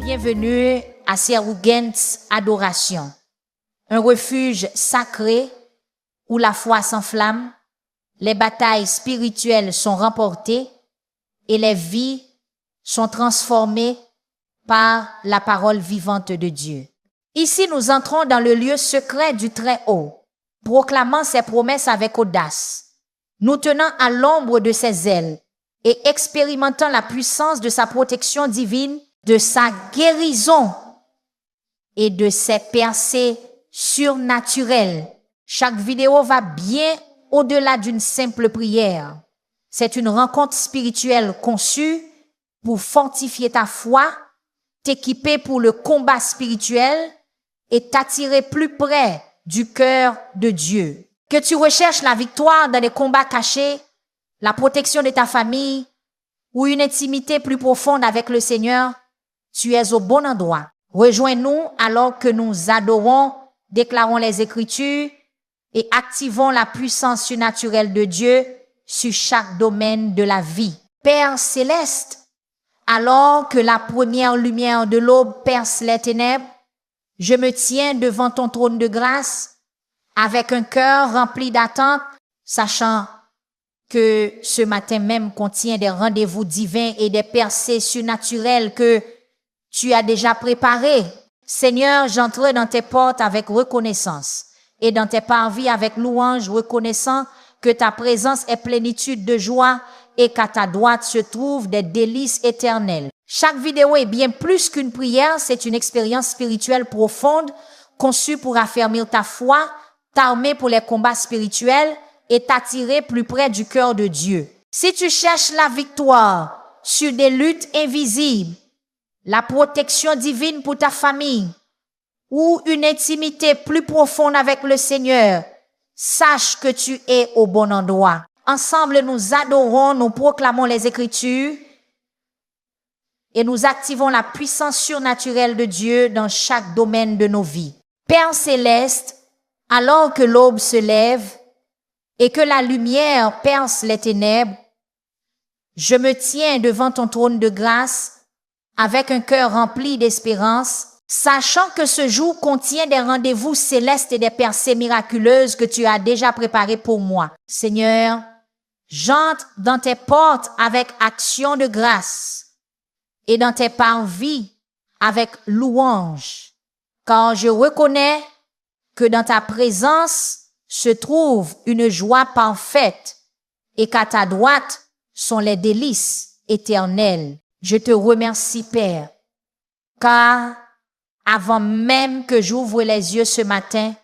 Bienvenue à Serugents Adoration, un refuge sacré où la foi s'enflamme, les batailles spirituelles sont remportées et les vies sont transformées par la parole vivante de Dieu. Ici, nous entrons dans le lieu secret du Très-Haut, proclamant ses promesses avec audace, nous tenant à l'ombre de ses ailes et expérimentant la puissance de sa protection divine, de sa guérison et de ses percées surnaturelles. Chaque vidéo va bien au-delà d'une simple prière. C'est une rencontre spirituelle conçue pour fortifier ta foi, t'équiper pour le combat spirituel et t'attirer plus près du cœur de Dieu. Que tu recherches la victoire dans des combats cachés, la protection de ta famille ou une intimité plus profonde avec le Seigneur, tu es au bon endroit. Rejoins-nous alors que nous adorons, déclarons les Écritures et activons la puissance surnaturelle de Dieu sur chaque domaine de la vie. Père céleste, alors que la première lumière de l'aube perce les ténèbres, je me tiens devant ton trône de grâce avec un cœur rempli d'attente, sachant que ce matin même contient des rendez-vous divins et des percées surnaturelles que tu as déjà préparées. Seigneur, j'entre dans tes portes avec reconnaissance et dans tes parvis avec louange, reconnaissant que ta présence est plénitude de joie et qu'à ta droite se trouvent des délices éternelles. Chaque vidéo est bien plus qu'une prière, c'est une expérience spirituelle profonde, conçue pour affermir ta foi, t'armer pour les combats spirituels et t'attirer plus près du cœur de Dieu. Si tu cherches la victoire sur des luttes invisibles, la protection divine pour ta famille ou une intimité plus profonde avec le Seigneur, sache que tu es au bon endroit. Ensemble, nous adorons, nous proclamons les Écritures et nous activons la puissance surnaturelle de Dieu dans chaque domaine de nos vies. Père céleste, alors que l'aube se lève et que la lumière perce les ténèbres, je me tiens devant ton trône de grâce avec un cœur rempli d'espérance, sachant que ce jour contient des rendez-vous célestes et des percées miraculeuses que tu as déjà préparées pour moi. Seigneur, j'entre dans tes portes avec action de grâce et dans tes parvis avec louange, car je reconnais que dans ta présence se trouve une joie parfaite et qu'à ta droite sont les délices éternelles. Je te remercie, Père, car avant même que j'ouvre les yeux ce matin,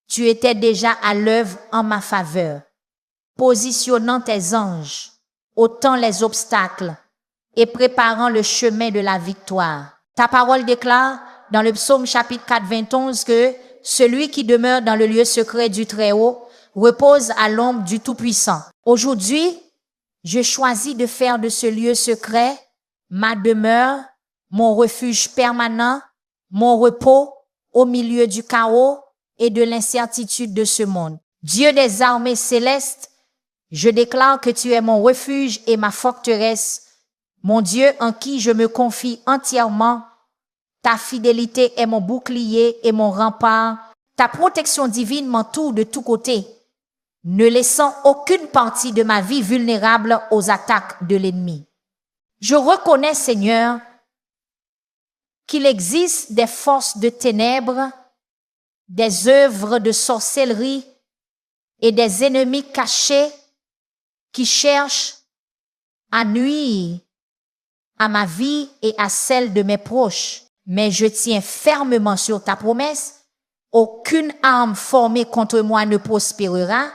tu étais déjà à l'œuvre en ma faveur, positionnant tes anges, ôtant les obstacles et préparant le chemin de la victoire. Ta parole déclare dans le psaume chapitre 4, 21 que celui qui demeure dans le lieu secret du Très-Haut repose à l'ombre du Tout-Puissant. Aujourd'hui, je choisis de faire de ce lieu secret ma demeure, mon refuge permanent, mon repos au milieu du chaos et de l'incertitude de ce monde. Dieu des armées célestes, je déclare que tu es mon refuge et ma forteresse, mon Dieu en qui je me confie entièrement. Ta fidélité est mon bouclier et mon rempart. Ta protection divine m'entoure de tous côtés, ne laissant aucune partie de ma vie vulnérable aux attaques de l'ennemi. Je reconnais, Seigneur, qu'il existe des forces de ténèbres, des œuvres de sorcellerie et des ennemis cachés qui cherchent à nuire à ma vie et à celle de mes proches. Mais je tiens fermement sur ta promesse. Aucune arme formée contre moi ne prospérera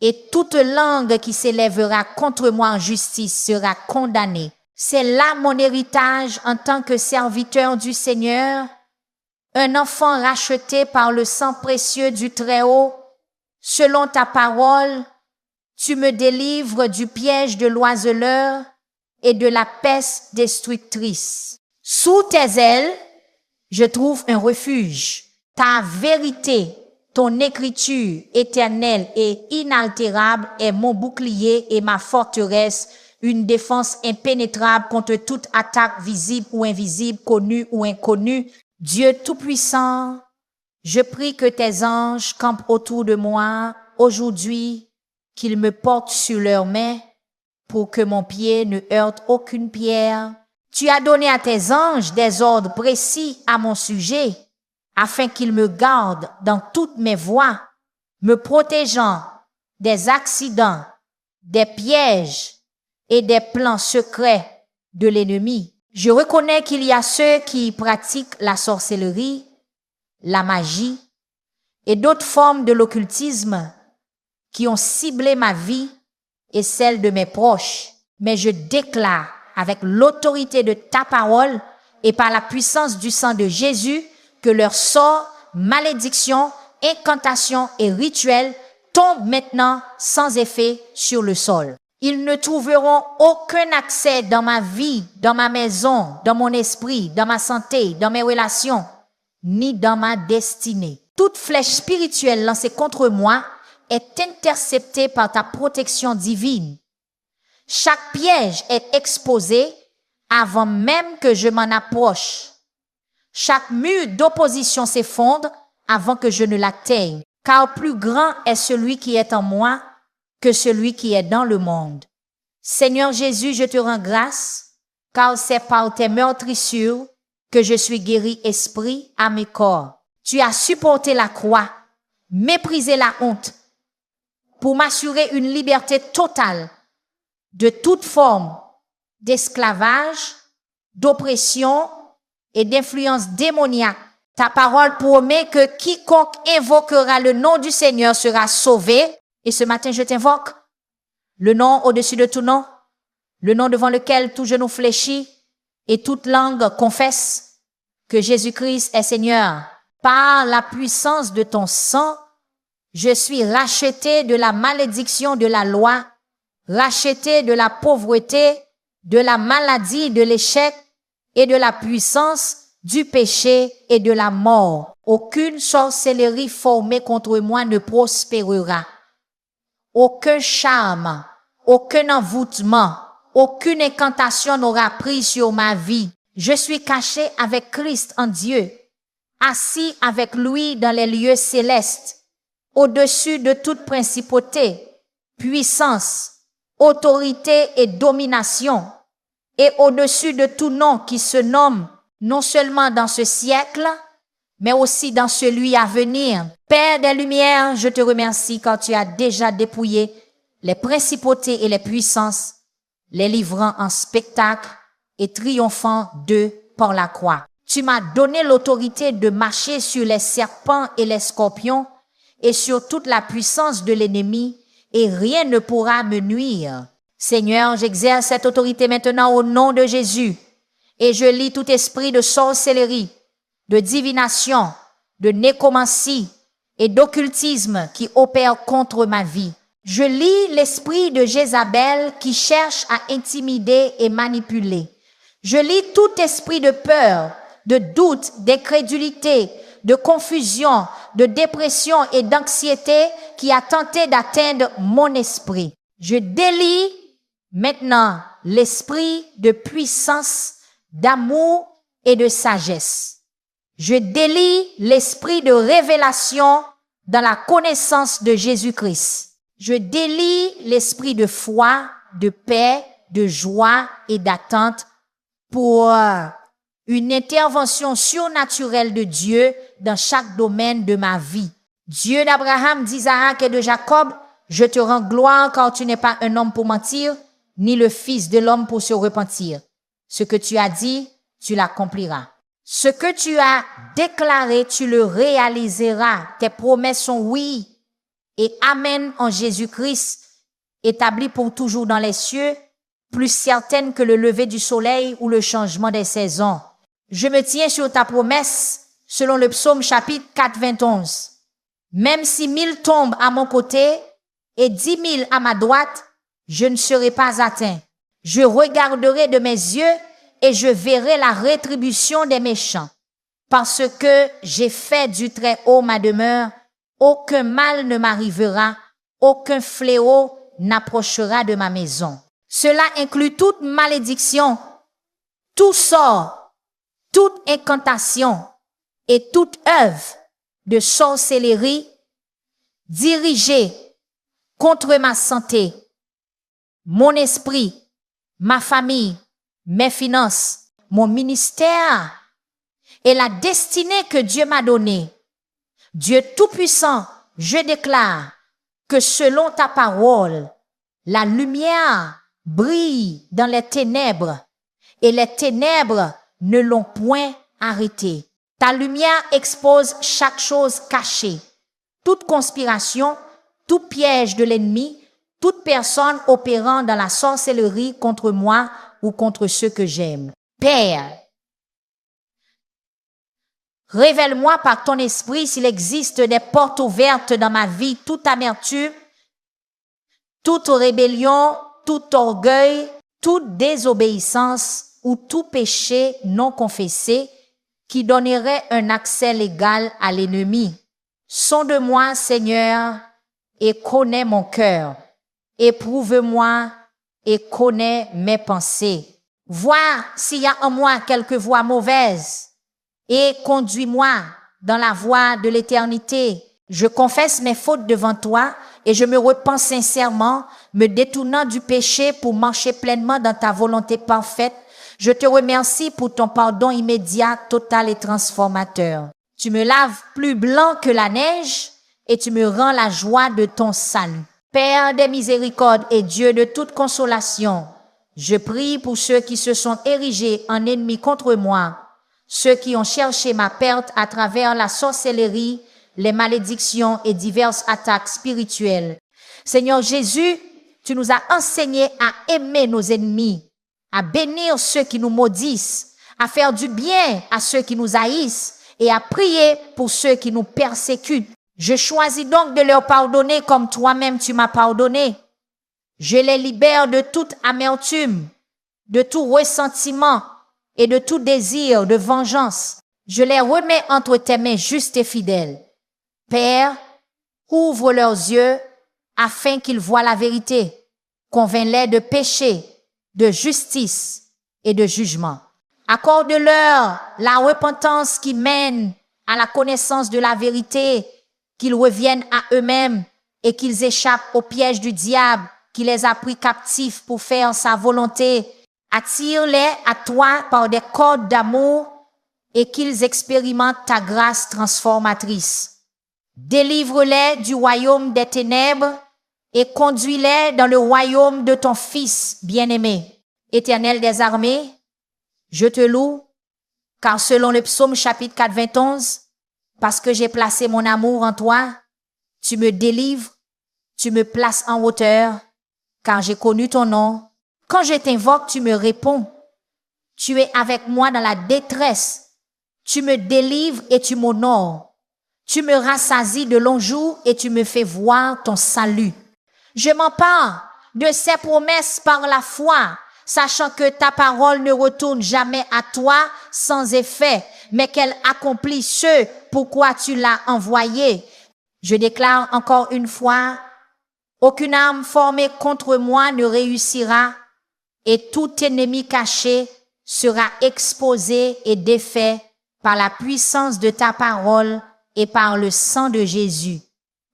et toute langue qui s'élèvera contre moi en justice sera condamnée. C'est là mon héritage en tant que serviteur du Seigneur, un enfant racheté par le sang précieux du Très-Haut. Selon ta parole, tu me délivres du piège de l'oiseleur et de la peste destructrice. Sous tes ailes, je trouve un refuge. Ta vérité, ton écriture éternelle et inaltérable est mon bouclier et ma forteresse, une défense impénétrable contre toute attaque visible ou invisible, connue ou inconnue. Dieu Tout-Puissant, je prie que tes anges campent autour de moi aujourd'hui, qu'ils me portent sur leurs mains pour que mon pied ne heurte aucune pierre. Tu as donné à tes anges des ordres précis à mon sujet, afin qu'ils me gardent dans toutes mes voies, me protégeant des accidents, des pièges et des plans secrets de l'ennemi. Je reconnais qu'il y a ceux qui pratiquent la sorcellerie, la magie et d'autres formes de l'occultisme qui ont ciblé ma vie et celle de mes proches. Mais je déclare avec l'autorité de ta parole et par la puissance du sang de Jésus que leur sort, malédiction, incantation et rituel tombent maintenant sans effet sur le sol. Ils ne trouveront aucun accès dans ma vie, dans ma maison, dans mon esprit, dans ma santé, dans mes relations, ni dans ma destinée. Toute flèche spirituelle lancée contre moi est interceptée par ta protection divine. Chaque piège est exposé avant même que je m'en approche. Chaque mur d'opposition s'effondre avant que je ne l'atteigne, car plus grand est celui qui est en moi que celui qui est dans le monde. Seigneur Jésus, je te rends grâce, car c'est par tes meurtrissures que je suis guéri esprit, âme et corps. Tu as supporté la croix, méprisé la honte, pour m'assurer une liberté totale de toute forme d'esclavage, d'oppression et d'influence démoniaque. Ta parole promet que quiconque invoquera le nom du Seigneur sera sauvé. Et ce matin, je t'invoque le nom au-dessus de tout nom, le nom devant lequel tout genou fléchit et toute langue confesse que Jésus-Christ est Seigneur. Par la puissance de ton sang, je suis racheté de la malédiction de la loi, racheté de la pauvreté, de la maladie, de l'échec et de la puissance du péché et de la mort. Aucune sorcellerie formée contre moi ne prospérera. Aucun charme, aucun envoûtement, aucune incantation n'aura prise sur ma vie. Je suis caché avec Christ en Dieu, assis avec lui dans les lieux célestes, au-dessus de toute principauté, puissance, autorité et domination, et au-dessus de tout nom qui se nomme non seulement dans ce siècle, mais aussi dans celui à venir. Père des Lumières, je te remercie car tu as déjà dépouillé les principautés et les puissances, les livrant en spectacle et triomphant d'eux par la croix. Tu m'as donné l'autorité de marcher sur les serpents et les scorpions et sur toute la puissance de l'ennemi, et rien ne pourra me nuire. Seigneur, j'exerce cette autorité maintenant au nom de Jésus, et je lis tout esprit de sorcellerie, de divination, de nécromancie et d'occultisme qui opère contre ma vie. Je lis l'esprit de Jézabel qui cherche à intimider et manipuler. Je lis tout esprit de peur, de doute, d'incrédulité, de confusion, de dépression et d'anxiété qui a tenté d'atteindre mon esprit. Je délie maintenant l'esprit de puissance, d'amour et de sagesse. Je délie l'esprit de révélation dans la connaissance de Jésus-Christ. Je délie l'esprit de foi, de paix, de joie et d'attente pour une intervention surnaturelle de Dieu dans chaque domaine de ma vie. Dieu d'Abraham, d'Isaac et de Jacob, je te rends gloire car tu n'es pas un homme pour mentir, ni le fils de l'homme pour se repentir. Ce que tu as dit, tu l'accompliras. Ce que tu as déclaré, tu le réaliseras. Tes promesses sont oui et amen en Jésus-Christ, établies pour toujours dans les cieux, plus certaines que le lever du soleil ou le changement des saisons. Je me tiens sur ta promesse, selon le psaume chapitre 4, 21. Même si 1000 tombent à mon côté et 10 000 à ma droite, je ne serai pas atteint. Je regarderai de mes yeux et je verrai la rétribution des méchants. Parce que j'ai fait du Très-Haut ma demeure, aucun mal ne m'arrivera, aucun fléau n'approchera de ma maison. Cela inclut toute malédiction, tout sort, toute incantation et toute œuvre de sorcellerie dirigée contre ma santé, mon esprit, ma famille, mes finances, mon ministère et la destinée que Dieu m'a donnée. Dieu Tout-Puissant, je déclare que selon ta parole, la lumière brille dans les ténèbres et les ténèbres ne l'ont point arrêté. Ta lumière expose chaque chose cachée, toute conspiration, tout piège de l'ennemi, toute personne opérant dans la sorcellerie contre moi ou contre ceux que j'aime. Père, révèle-moi par ton esprit s'il existe des portes ouvertes dans ma vie, toute amertume, toute rébellion, tout orgueil, toute désobéissance ou tout péché non confessé qui donnerait un accès légal à l'ennemi. Sonde-moi, Seigneur, et connais mon cœur. Éprouve-moi et connais mes pensées. Vois s'il y a en moi quelque voie mauvaise et conduis-moi dans la voie de l'éternité. Je confesse mes fautes devant toi et je me repens sincèrement, me détournant du péché pour marcher pleinement dans ta volonté parfaite. Je te remercie pour ton pardon immédiat, total et transformateur. Tu me laves plus blanc que la neige et tu me rends la joie de ton salut. Père des miséricordes et Dieu de toute consolation, je prie pour ceux qui se sont érigés en ennemis contre moi, ceux qui ont cherché ma perte à travers la sorcellerie, les malédictions et diverses attaques spirituelles. Seigneur Jésus, tu nous as enseigné à aimer nos ennemis, à bénir ceux qui nous maudissent, à faire du bien à ceux qui nous haïssent et à prier pour ceux qui nous persécutent. Je choisis donc de leur pardonner comme toi-même tu m'as pardonné. Je les libère de toute amertume, de tout ressentiment et de tout désir de vengeance. Je les remets entre tes mains justes et fidèles. Père, ouvre leurs yeux afin qu'ils voient la vérité. Convainc-les de péché, de justice et de jugement. Accorde-leur la repentance qui mène à la connaissance de la vérité, qu'ils reviennent à eux-mêmes et qu'ils échappent au piège du diable qui les a pris captifs pour faire sa volonté. Attire-les à toi par des cordes d'amour et qu'ils expérimentent ta grâce transformatrice. Délivre-les du royaume des ténèbres et conduis-les dans le royaume de ton Fils bien-aimé. Éternel des armées, je te loue, car selon le psaume chapitre 91, parce que j'ai placé mon amour en toi, tu me délivres, tu me places en hauteur, car j'ai connu ton nom. Quand je t'invoque, tu me réponds. Tu es avec moi dans la détresse. Tu me délivres et tu m'honores. Tu me rassasies de longs jours et tu me fais voir ton salut. Je m'empare de ces promesses par la foi, sachant que ta parole ne retourne jamais à toi sans effet, mais qu'elle accomplit ce pourquoi tu l'as envoyée. Je déclare encore une fois, aucune arme formée contre moi ne réussira et tout ennemi caché sera exposé et défait par la puissance de ta parole et par le sang de Jésus.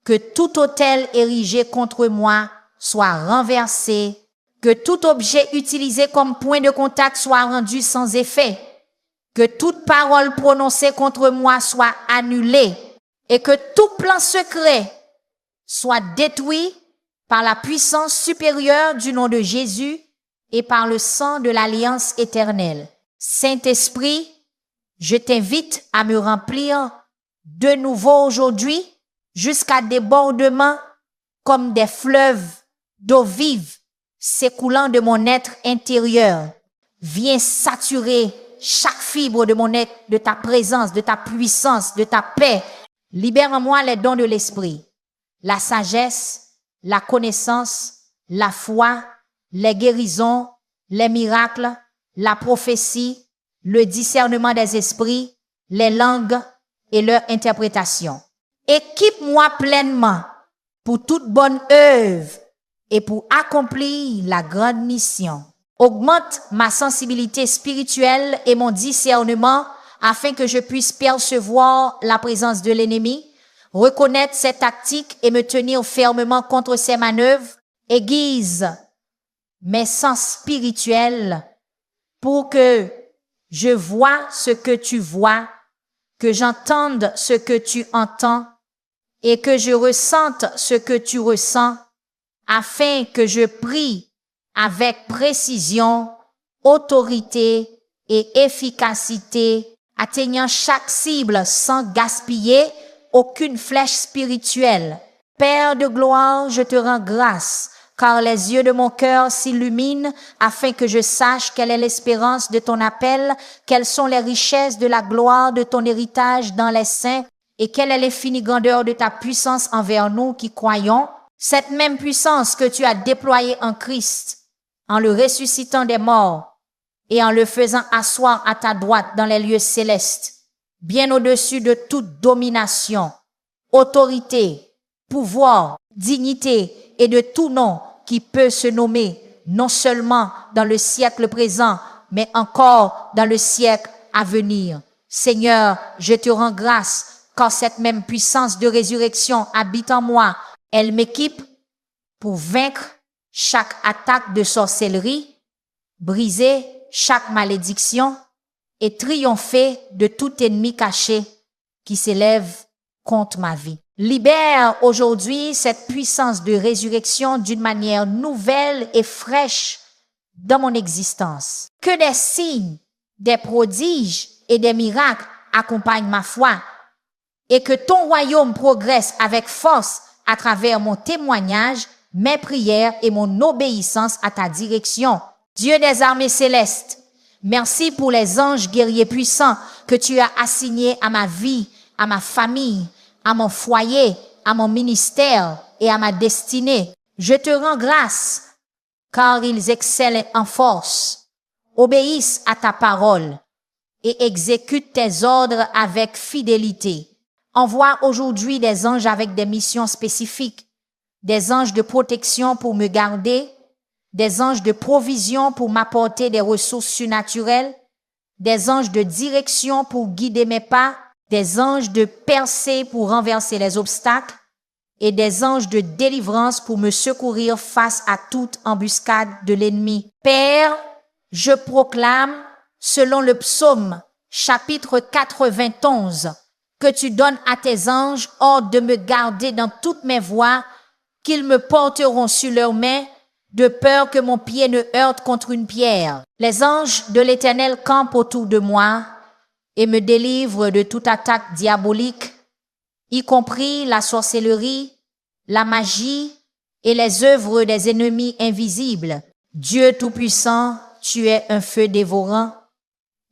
Que tout autel érigé contre moi soit renversé, que tout objet utilisé comme point de contact soit rendu sans effet, que toute parole prononcée contre moi soit annulée et que tout plan secret soit détruit par la puissance supérieure du nom de Jésus et par le sang de l'alliance éternelle. Saint-Esprit, je t'invite à me remplir de nouveau aujourd'hui jusqu'à débordement comme des fleuves d'eau vive s'écoulant de mon être intérieur. Viens saturer chaque fibre de mon être, de ta présence, de ta puissance, de ta paix. Libère en moi les dons de l'esprit, la sagesse, la connaissance, la foi, les guérisons, les miracles, la prophétie, le discernement des esprits, les langues et leur interprétation. Équipe-moi pleinement pour toute bonne œuvre et pour accomplir la grande mission. Augmente ma sensibilité spirituelle et mon discernement afin que je puisse percevoir la présence de l'ennemi, reconnaître ses tactiques et me tenir fermement contre ses manœuvres. Aiguise mes sens spirituels pour que je vois ce que tu vois, que j'entende ce que tu entends et que je ressente ce que tu ressens, afin que je prie avec précision, autorité et efficacité, atteignant chaque cible sans gaspiller aucune flèche spirituelle. Père de gloire, je te rends grâce, car les yeux de mon cœur s'illuminent afin que je sache quelle est l'espérance de ton appel, quelles sont les richesses de la gloire de ton héritage dans les saints, et quelle est l'infinie grandeur de ta puissance envers nous qui croyons. Cette même puissance que tu as déployée en Christ, en le ressuscitant des morts et en le faisant asseoir à ta droite dans les lieux célestes, bien au-dessus de toute domination, autorité, pouvoir, dignité et de tout nom qui peut se nommer, non seulement dans le siècle présent, mais encore dans le siècle à venir. Seigneur, je te rends grâce, car cette même puissance de résurrection habite en moi. Elle m'équipe pour vaincre chaque attaque de sorcellerie, briser chaque malédiction et triompher de tout ennemi caché qui s'élève contre ma vie. Libère aujourd'hui cette puissance de résurrection d'une manière nouvelle et fraîche dans mon existence. Que des signes, des prodiges et des miracles accompagnent ma foi et que ton royaume progresse avec force à travers mon témoignage, mes prières et mon obéissance à ta direction. Dieu des armées célestes, merci pour les anges guerriers puissants que tu as assignés à ma vie, à ma famille, à mon foyer, à mon ministère et à ma destinée. Je te rends grâce, car ils excellent en force, obéissent à ta parole et exécutent tes ordres avec fidélité. Envoie aujourd'hui des anges avec des missions spécifiques, des anges de protection pour me garder, des anges de provision pour m'apporter des ressources surnaturelles, des anges de direction pour guider mes pas, des anges de percée pour renverser les obstacles et des anges de délivrance pour me secourir face à toute embuscade de l'ennemi. Père, je proclame, selon le psaume, chapitre 91, que tu donnes à tes anges ordre de me garder dans toutes mes voies, qu'ils me porteront sur leurs mains, de peur que mon pied ne heurte contre une pierre. Les anges de l'Éternel campent autour de moi et me délivrent de toute attaque diabolique, y compris la sorcellerie, la magie et les œuvres des ennemis invisibles. Dieu Tout-Puissant, tu es un feu dévorant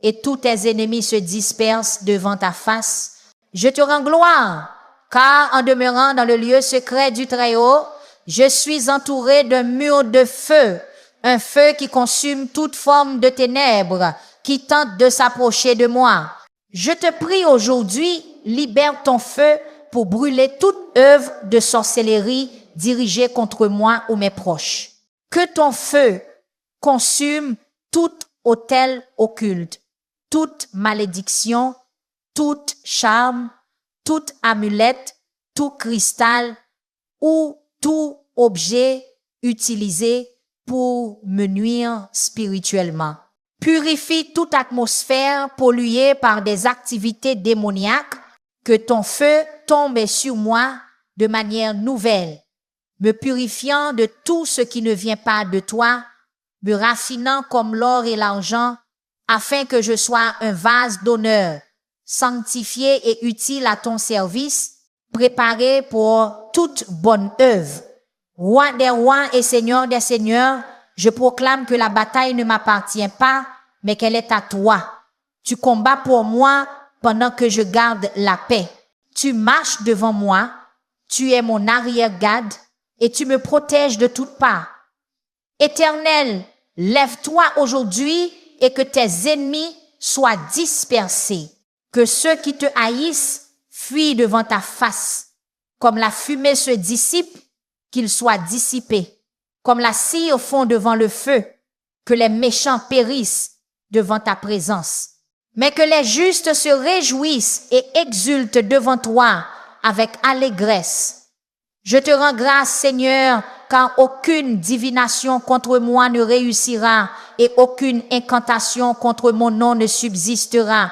et tous tes ennemis se dispersent devant ta face. Je te rends gloire, car en demeurant dans le lieu secret du Très-Haut, je suis entouré d'un mur de feu, un feu qui consume toute forme de ténèbres, qui tente de s'approcher de moi. Je te prie aujourd'hui, libère ton feu pour brûler toute œuvre de sorcellerie dirigée contre moi ou mes proches. Que ton feu consume tout autel occulte, toute malédiction, toute charme, toute amulette, tout cristal ou tout objet utilisé pour me nuire spirituellement. Purifie toute atmosphère polluée par des activités démoniaques, que ton feu tombe sur moi de manière nouvelle, me purifiant de tout ce qui ne vient pas de toi, me raffinant comme l'or et l'argent, afin que je sois un vase d'honneur, sanctifié et utile à ton service, préparé pour toute bonne œuvre. Roi des rois et Seigneur des seigneurs, je proclame que la bataille ne m'appartient pas, mais qu'elle est à toi. Tu combats pour moi pendant que je garde la paix. Tu marches devant moi, tu es mon arrière-garde et tu me protèges de toutes parts. Éternel, lève-toi aujourd'hui et que tes ennemis soient dispersés. Que ceux qui te haïssent fuient devant ta face. Comme la fumée se dissipe, qu'ils soient dissipés. comme la cire fond devant le feu, que les méchants périssent devant ta présence, mais que les justes se réjouissent et exultent devant toi avec allégresse. Je te rends grâce, Seigneur, car aucune divination contre moi ne réussira et aucune incantation contre mon nom ne subsistera.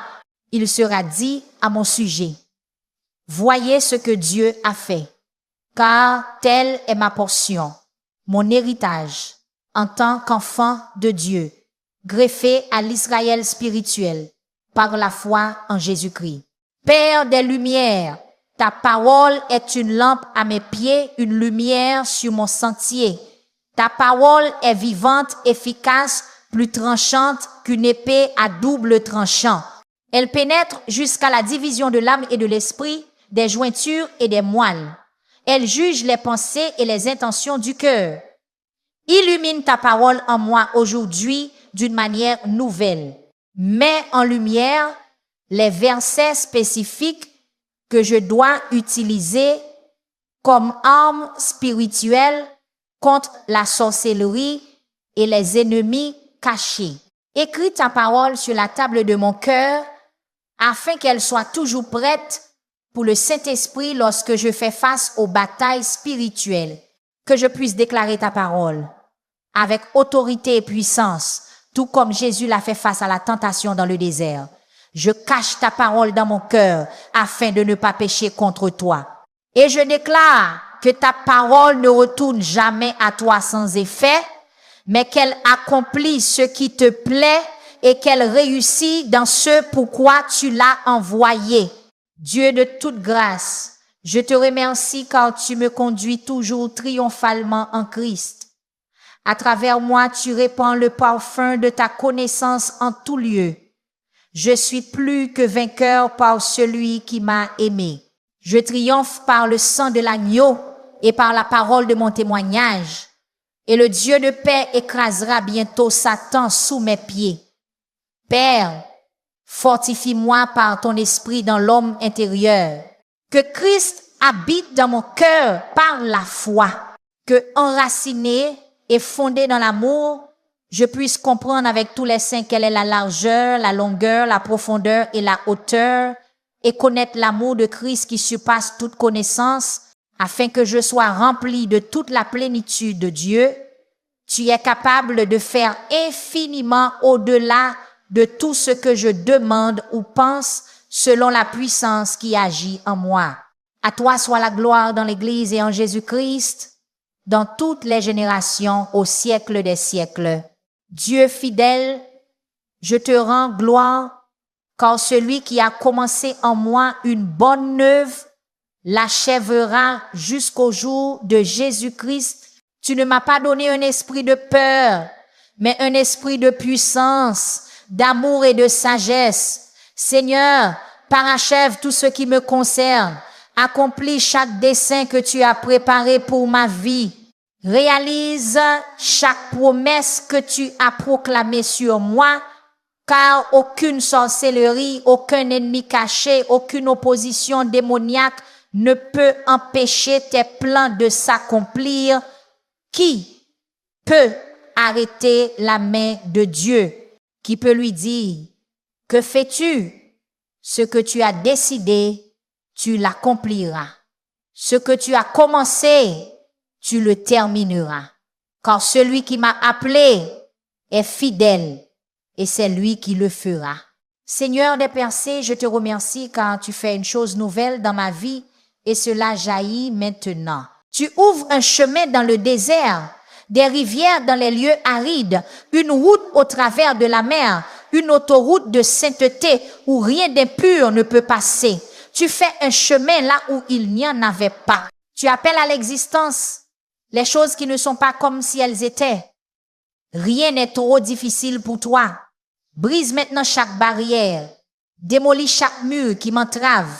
Il sera dit à mon sujet: voyez ce que Dieu a fait, car telle est ma portion, mon héritage, en tant qu'enfant de Dieu, greffé à l'Israël spirituel, par la foi en Jésus-Christ. Père des lumières, ta parole est une lampe à mes pieds, une lumière sur mon sentier. Ta parole est vivante, efficace, plus tranchante qu'une épée à double tranchant. Elle pénètre jusqu'à la division de l'âme et de l'esprit, des jointures et des moelles. Elle juge les pensées et les intentions du cœur. Illumine ta parole en moi aujourd'hui d'une manière nouvelle. Mets en lumière les versets spécifiques que je dois utiliser comme arme spirituelle contre la sorcellerie et les ennemis cachés. Écris ta parole sur la table de mon cœur afin qu'elle soit toujours prête pour le Saint-Esprit lorsque je fais face aux batailles spirituelles, que je puisse déclarer ta parole avec autorité et puissance, tout comme Jésus l'a fait face à la tentation dans le désert. Je cache ta parole dans mon cœur afin de ne pas pécher contre toi. Et je déclare que ta parole ne retourne jamais à toi sans effet, mais qu'elle accomplit ce qui te plaît et qu'elle réussit dans ce pourquoi tu l'as envoyée. Dieu de toute grâce, je te remercie car tu me conduis toujours triomphalement en Christ. À travers moi, tu répands le parfum de ta connaissance en tout lieu. Je suis plus que vainqueur par celui qui m'a aimé. Je triomphe par le sang de l'agneau et par la parole de mon témoignage. Et le Dieu de paix écrasera bientôt Satan sous mes pieds. Père, fortifie-moi par ton esprit dans l'homme intérieur. Que Christ habite dans mon cœur par la foi. Que enraciné et fondé dans l'amour, je puisse comprendre avec tous les saints quelle est la largeur, la longueur, la profondeur et la hauteur, et connaître l'amour de Christ qui surpasse toute connaissance, afin que je sois rempli de toute la plénitude de Dieu. Tu es capable de faire infiniment au-delà de tout ce que je demande ou pense, selon la puissance qui agit en moi. À toi soit la gloire dans l'Église et en Jésus-Christ, dans toutes les générations, au siècle des siècles. Dieu fidèle, je te rends gloire, car celui qui a commencé en moi une bonne œuvre l'achèvera jusqu'au jour de Jésus-Christ. Tu ne m'as pas donné un esprit de peur, mais un esprit de puissance, d'amour et de sagesse. Seigneur, parachève tout ce qui me concerne. Accomplis chaque dessein que tu as préparé pour ma vie. Réalise chaque promesse que tu as proclamée sur moi, car aucune sorcellerie, aucun ennemi caché, aucune opposition démoniaque ne peut empêcher tes plans de s'accomplir. Qui peut arrêter la main de Dieu? Qui peut lui dire, que fais-tu? Ce que tu as décidé, tu l'accompliras. Ce que tu as commencé, tu le termineras. Car celui qui m'a appelé est fidèle et c'est lui qui le fera. Seigneur des percées, je te remercie car tu fais une chose nouvelle dans ma vie et cela jaillit maintenant. Tu ouvres un chemin dans le désert, des rivières dans les lieux arides, une route au travers de la mer, une autoroute de sainteté où rien d'impur ne peut passer. Tu fais un chemin là où il n'y en avait pas. Tu appelles à l'existence les choses qui ne sont pas comme si elles étaient. Rien n'est trop difficile pour toi. Brise maintenant chaque barrière. Démolis chaque mur qui m'entrave.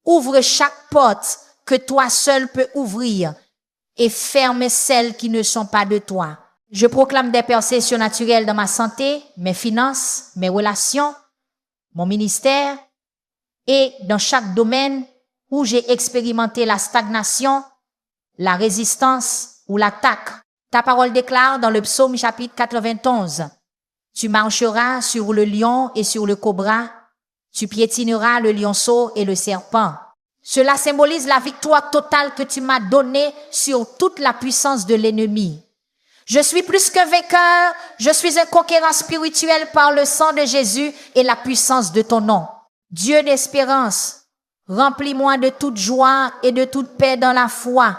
Ouvre chaque porte que toi seul peux ouvrir et ferme celles qui ne sont pas de toi. Je proclame des percées surnaturelles dans ma santé, mes finances, mes relations, mon ministère et dans chaque domaine où j'ai expérimenté la stagnation, la résistance ou l'attaque. Ta parole déclare dans le psaume chapitre 91, tu marcheras sur le lion et sur le cobra, tu piétineras le lionceau et le serpent. Cela symbolise la victoire totale que tu m'as donnée sur toute la puissance de l'ennemi. Je suis plus qu'un vainqueur, je suis un conquérant spirituel par le sang de Jésus et la puissance de ton nom. Dieu d'espérance, remplis-moi de toute joie et de toute paix dans la foi,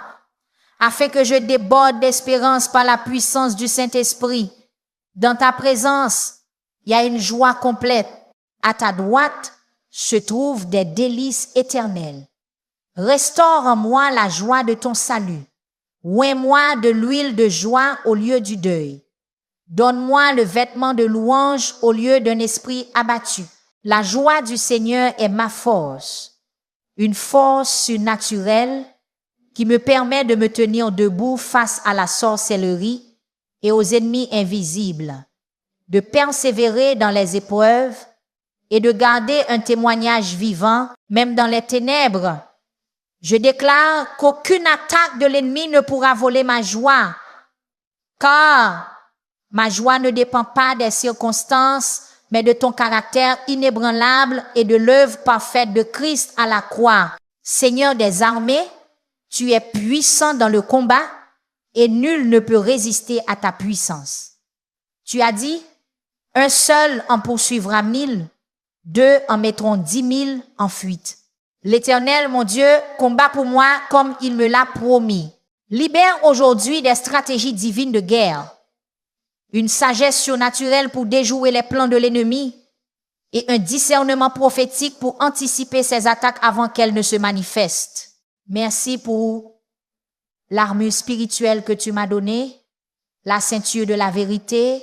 afin que je déborde d'espérance par la puissance du Saint-Esprit. Dans ta présence, il y a une joie complète. À ta droite se trouvent des délices éternelles. Restaure en moi la joie de ton salut. Oins-moi de l'huile de joie au lieu du deuil. Donne-moi le vêtement de louange au lieu d'un esprit abattu. La joie du Seigneur est ma force, une force surnaturelle qui me permet de me tenir debout face à la sorcellerie et aux ennemis invisibles, de persévérer dans les épreuves et de garder un témoignage vivant, même dans les ténèbres. Je déclare qu'aucune attaque de l'ennemi ne pourra voler ma joie, car ma joie ne dépend pas des circonstances, mais de ton caractère inébranlable et de l'œuvre parfaite de Christ à la croix. Seigneur des armées, tu es puissant dans le combat et nul ne peut résister à ta puissance. Tu as dit, un seul en poursuivra 1000, 2 en mettront 10 000 en fuite. L'Éternel, mon Dieu, combat pour moi comme il me l'a promis. Libère aujourd'hui des stratégies divines de guerre, une sagesse surnaturelle pour déjouer les plans de l'ennemi et un discernement prophétique pour anticiper ses attaques avant qu'elles ne se manifestent. Merci pour l'armure spirituelle que tu m'as donnée, la ceinture de la vérité,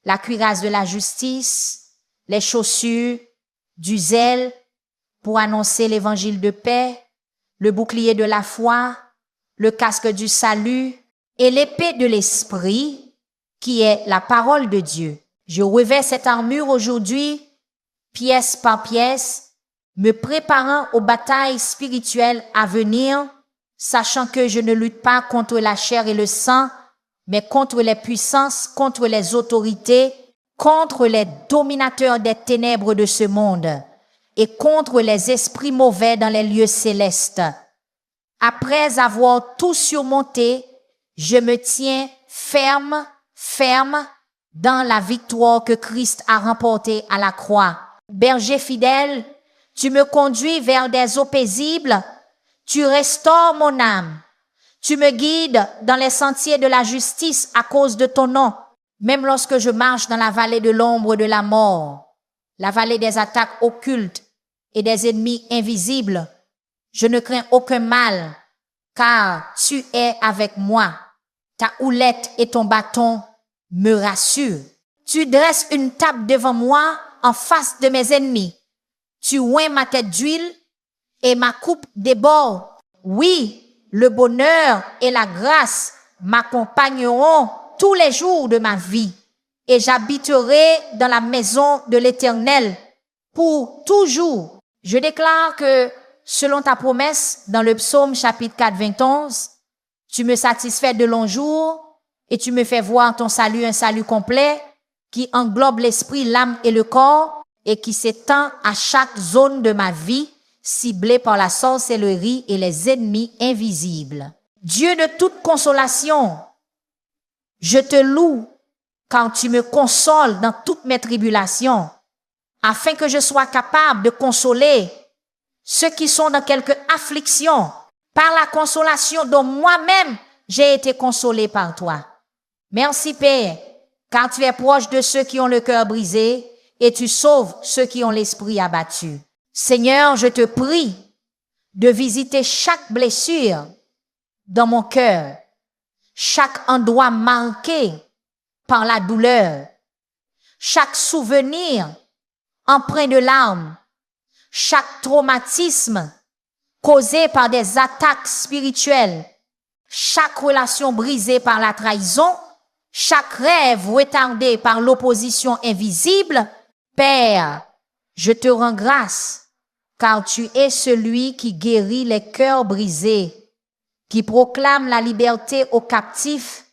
la cuirasse de la justice, les chaussures du zèle pour annoncer l'évangile de paix, le bouclier de la foi, le casque du salut et l'épée de l'esprit qui est la parole de Dieu. Je revêts cette armure aujourd'hui, pièce par pièce, me préparant aux batailles spirituelles à venir, sachant que je ne lutte pas contre la chair et le sang, mais contre les puissances, contre les autorités, contre les dominateurs des ténèbres de ce monde et contre les esprits mauvais dans les lieux célestes. Après avoir tout surmonté, je me tiens ferme dans la victoire que Christ a remportée à la croix. Berger fidèle, tu me conduis vers des eaux paisibles, tu restaures mon âme, tu me guides dans les sentiers de la justice à cause de ton nom. Même lorsque je marche dans la vallée de l'ombre de la mort, la vallée des attaques occultes et des ennemis invisibles, je ne crains aucun mal, car tu es avec moi. Ta houlette et ton bâton me rassurent. Tu dresses une table devant moi en face de mes ennemis. Tu oins ma tête d'huile et ma coupe déborde. Oui, le bonheur et la grâce m'accompagneront tous les jours de ma vie et j'habiterai dans la maison de l'Éternel pour toujours. Je déclare que selon ta promesse dans le psaume chapitre 4, 21, tu me satisfais de longs jours et tu me fais voir ton salut, un salut complet qui englobe l'esprit, l'âme et le corps et qui s'étend à chaque zone de ma vie ciblée par la sorcellerie et les ennemis invisibles. Dieu de toute consolation, je te loue quand tu me consoles dans toutes mes tribulations, afin que je sois capable de consoler ceux qui sont dans quelque affliction par la consolation dont moi-même j'ai été consolé par toi. Merci Père, car tu es proche de ceux qui ont le cœur brisé et tu sauves ceux qui ont l'esprit abattu. Seigneur, je te prie de visiter chaque blessure dans mon cœur, chaque endroit marqué par la douleur, chaque souvenir empreint de larmes, chaque traumatisme causé par des attaques spirituelles, chaque relation brisée par la trahison, chaque rêve retardé par l'opposition invisible. Père, je te rends grâce, car tu es celui qui guérit les cœurs brisés, qui proclame la liberté aux captifs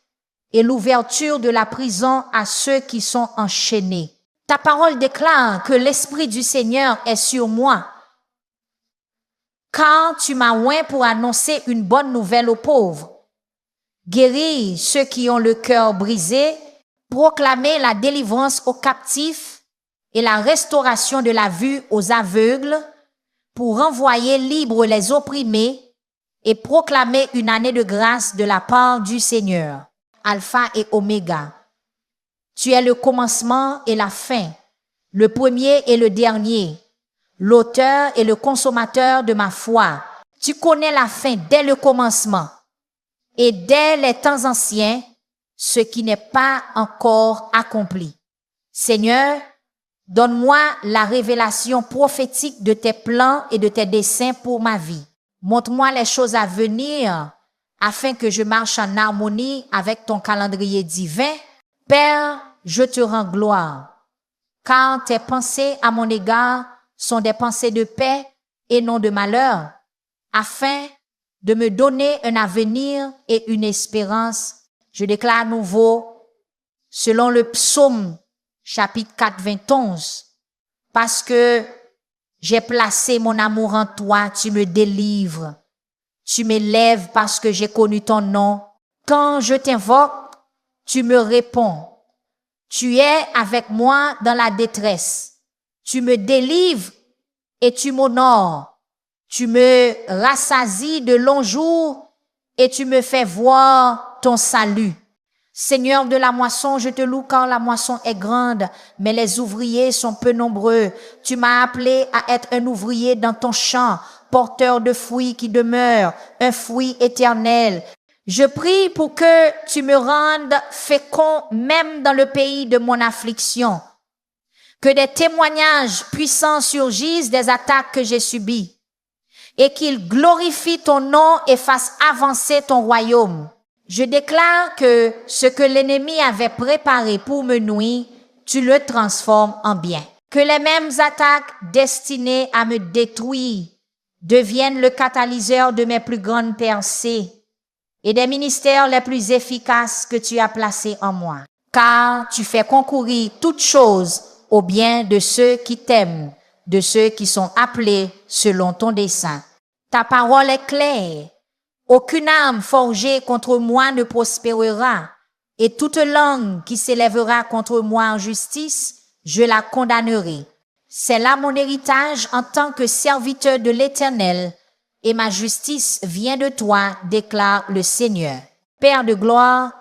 et l'ouverture de la prison à ceux qui sont enchaînés. Ta parole déclare que l'Esprit du Seigneur est sur moi, car tu m'as oint pour annoncer une bonne nouvelle aux pauvres, guérir ceux qui ont le cœur brisé, proclamer la délivrance aux captifs et la restauration de la vue aux aveugles, pour renvoyer libres les opprimés et proclamer une année de grâce de la part du Seigneur, Alpha et Oméga. Tu es le commencement et la fin, le premier et le dernier, l'auteur et le consommateur de ma foi. Tu connais la fin dès le commencement et dès les temps anciens, ce qui n'est pas encore accompli. Seigneur, donne-moi la révélation prophétique de tes plans et de tes desseins pour ma vie. Montre-moi les choses à venir afin que je marche en harmonie avec ton calendrier divin. Père, je te rends gloire, car tes pensées à mon égard sont des pensées de paix et non de malheur, afin de me donner un avenir et une espérance. Je déclare à nouveau, selon le psaume chapitre 4, 21, parce que j'ai placé mon amour en toi, tu me délivres. Tu m'élèves parce que j'ai connu ton nom. Quand je t'invoque, tu me réponds. Tu es avec moi dans la détresse. Tu me délivres et tu m'honores. Tu me rassasies de longs jours et tu me fais voir ton salut. Seigneur de la moisson, je te loue car la moisson est grande, mais les ouvriers sont peu nombreux. Tu m'as appelé à être un ouvrier dans ton champ, porteur de fruits qui demeurent, un fruit éternel. Je prie pour que tu me rendes fécond même dans le pays de mon affliction. Que des témoignages puissants surgissent des attaques que j'ai subies et qu'ils glorifient ton nom et fassent avancer ton royaume. Je déclare que ce que l'ennemi avait préparé pour me nuire, tu le transformes en bien. Que les mêmes attaques destinées à me détruire deviennent le catalyseur de mes plus grandes percées et des ministères les plus efficaces que tu as placés en moi. Car tu fais concourir toutes choses au bien de ceux qui t'aiment, de ceux qui sont appelés selon ton dessein. Ta parole est claire. Aucune arme forgée contre moi ne prospérera, et toute langue qui s'élèvera contre moi en justice, je la condamnerai. C'est là mon héritage en tant que serviteur de l'Éternel, et ma justice vient de toi, déclare le Seigneur. Père de gloire,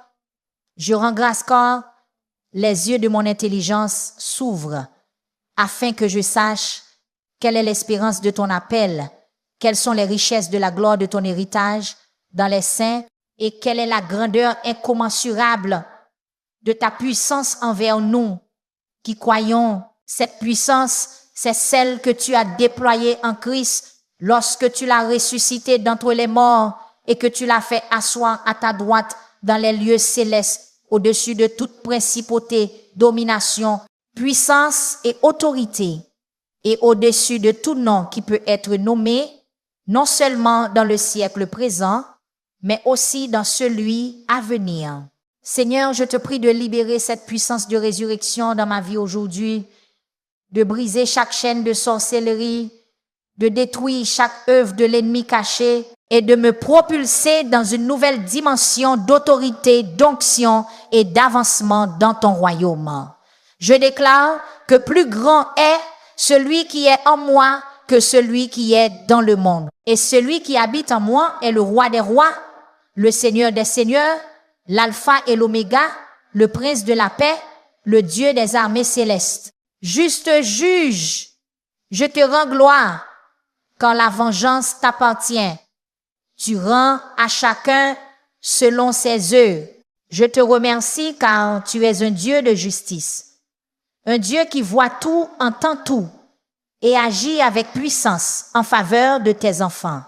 je rends grâce car les yeux de mon intelligence s'ouvrent, afin que je sache quelle est l'espérance de ton appel, quelles sont les richesses de la gloire de ton héritage dans les saints et quelle est la grandeur incommensurable de ta puissance envers nous qui croyons. Cette puissance, c'est celle que tu as déployée en Christ lorsque tu l'as ressuscité d'entre les morts et que tu l'as fait asseoir à ta droite dans les lieux célestes au-dessus de toute principauté, domination, puissance et autorité et au-dessus de tout nom qui peut être nommé non seulement dans le siècle présent, mais aussi dans celui à venir. Seigneur, je te prie de libérer cette puissance de résurrection dans ma vie aujourd'hui, de briser chaque chaîne de sorcellerie, de détruire chaque œuvre de l'ennemi caché et de me propulser dans une nouvelle dimension d'autorité, d'onction et d'avancement dans ton royaume. Je déclare que plus grand est celui qui est en moi que celui qui est dans le monde. Et celui qui habite en moi est le roi des rois, le Seigneur des seigneurs, l'alpha et l'oméga, le prince de la paix, le Dieu des armées célestes. Juste juge, je te rends gloire, quand la vengeance t'appartient. Tu rends à chacun selon ses œuvres. Je te remercie car tu es un Dieu de justice, un Dieu qui voit tout, entend tout et agit avec puissance en faveur de tes enfants.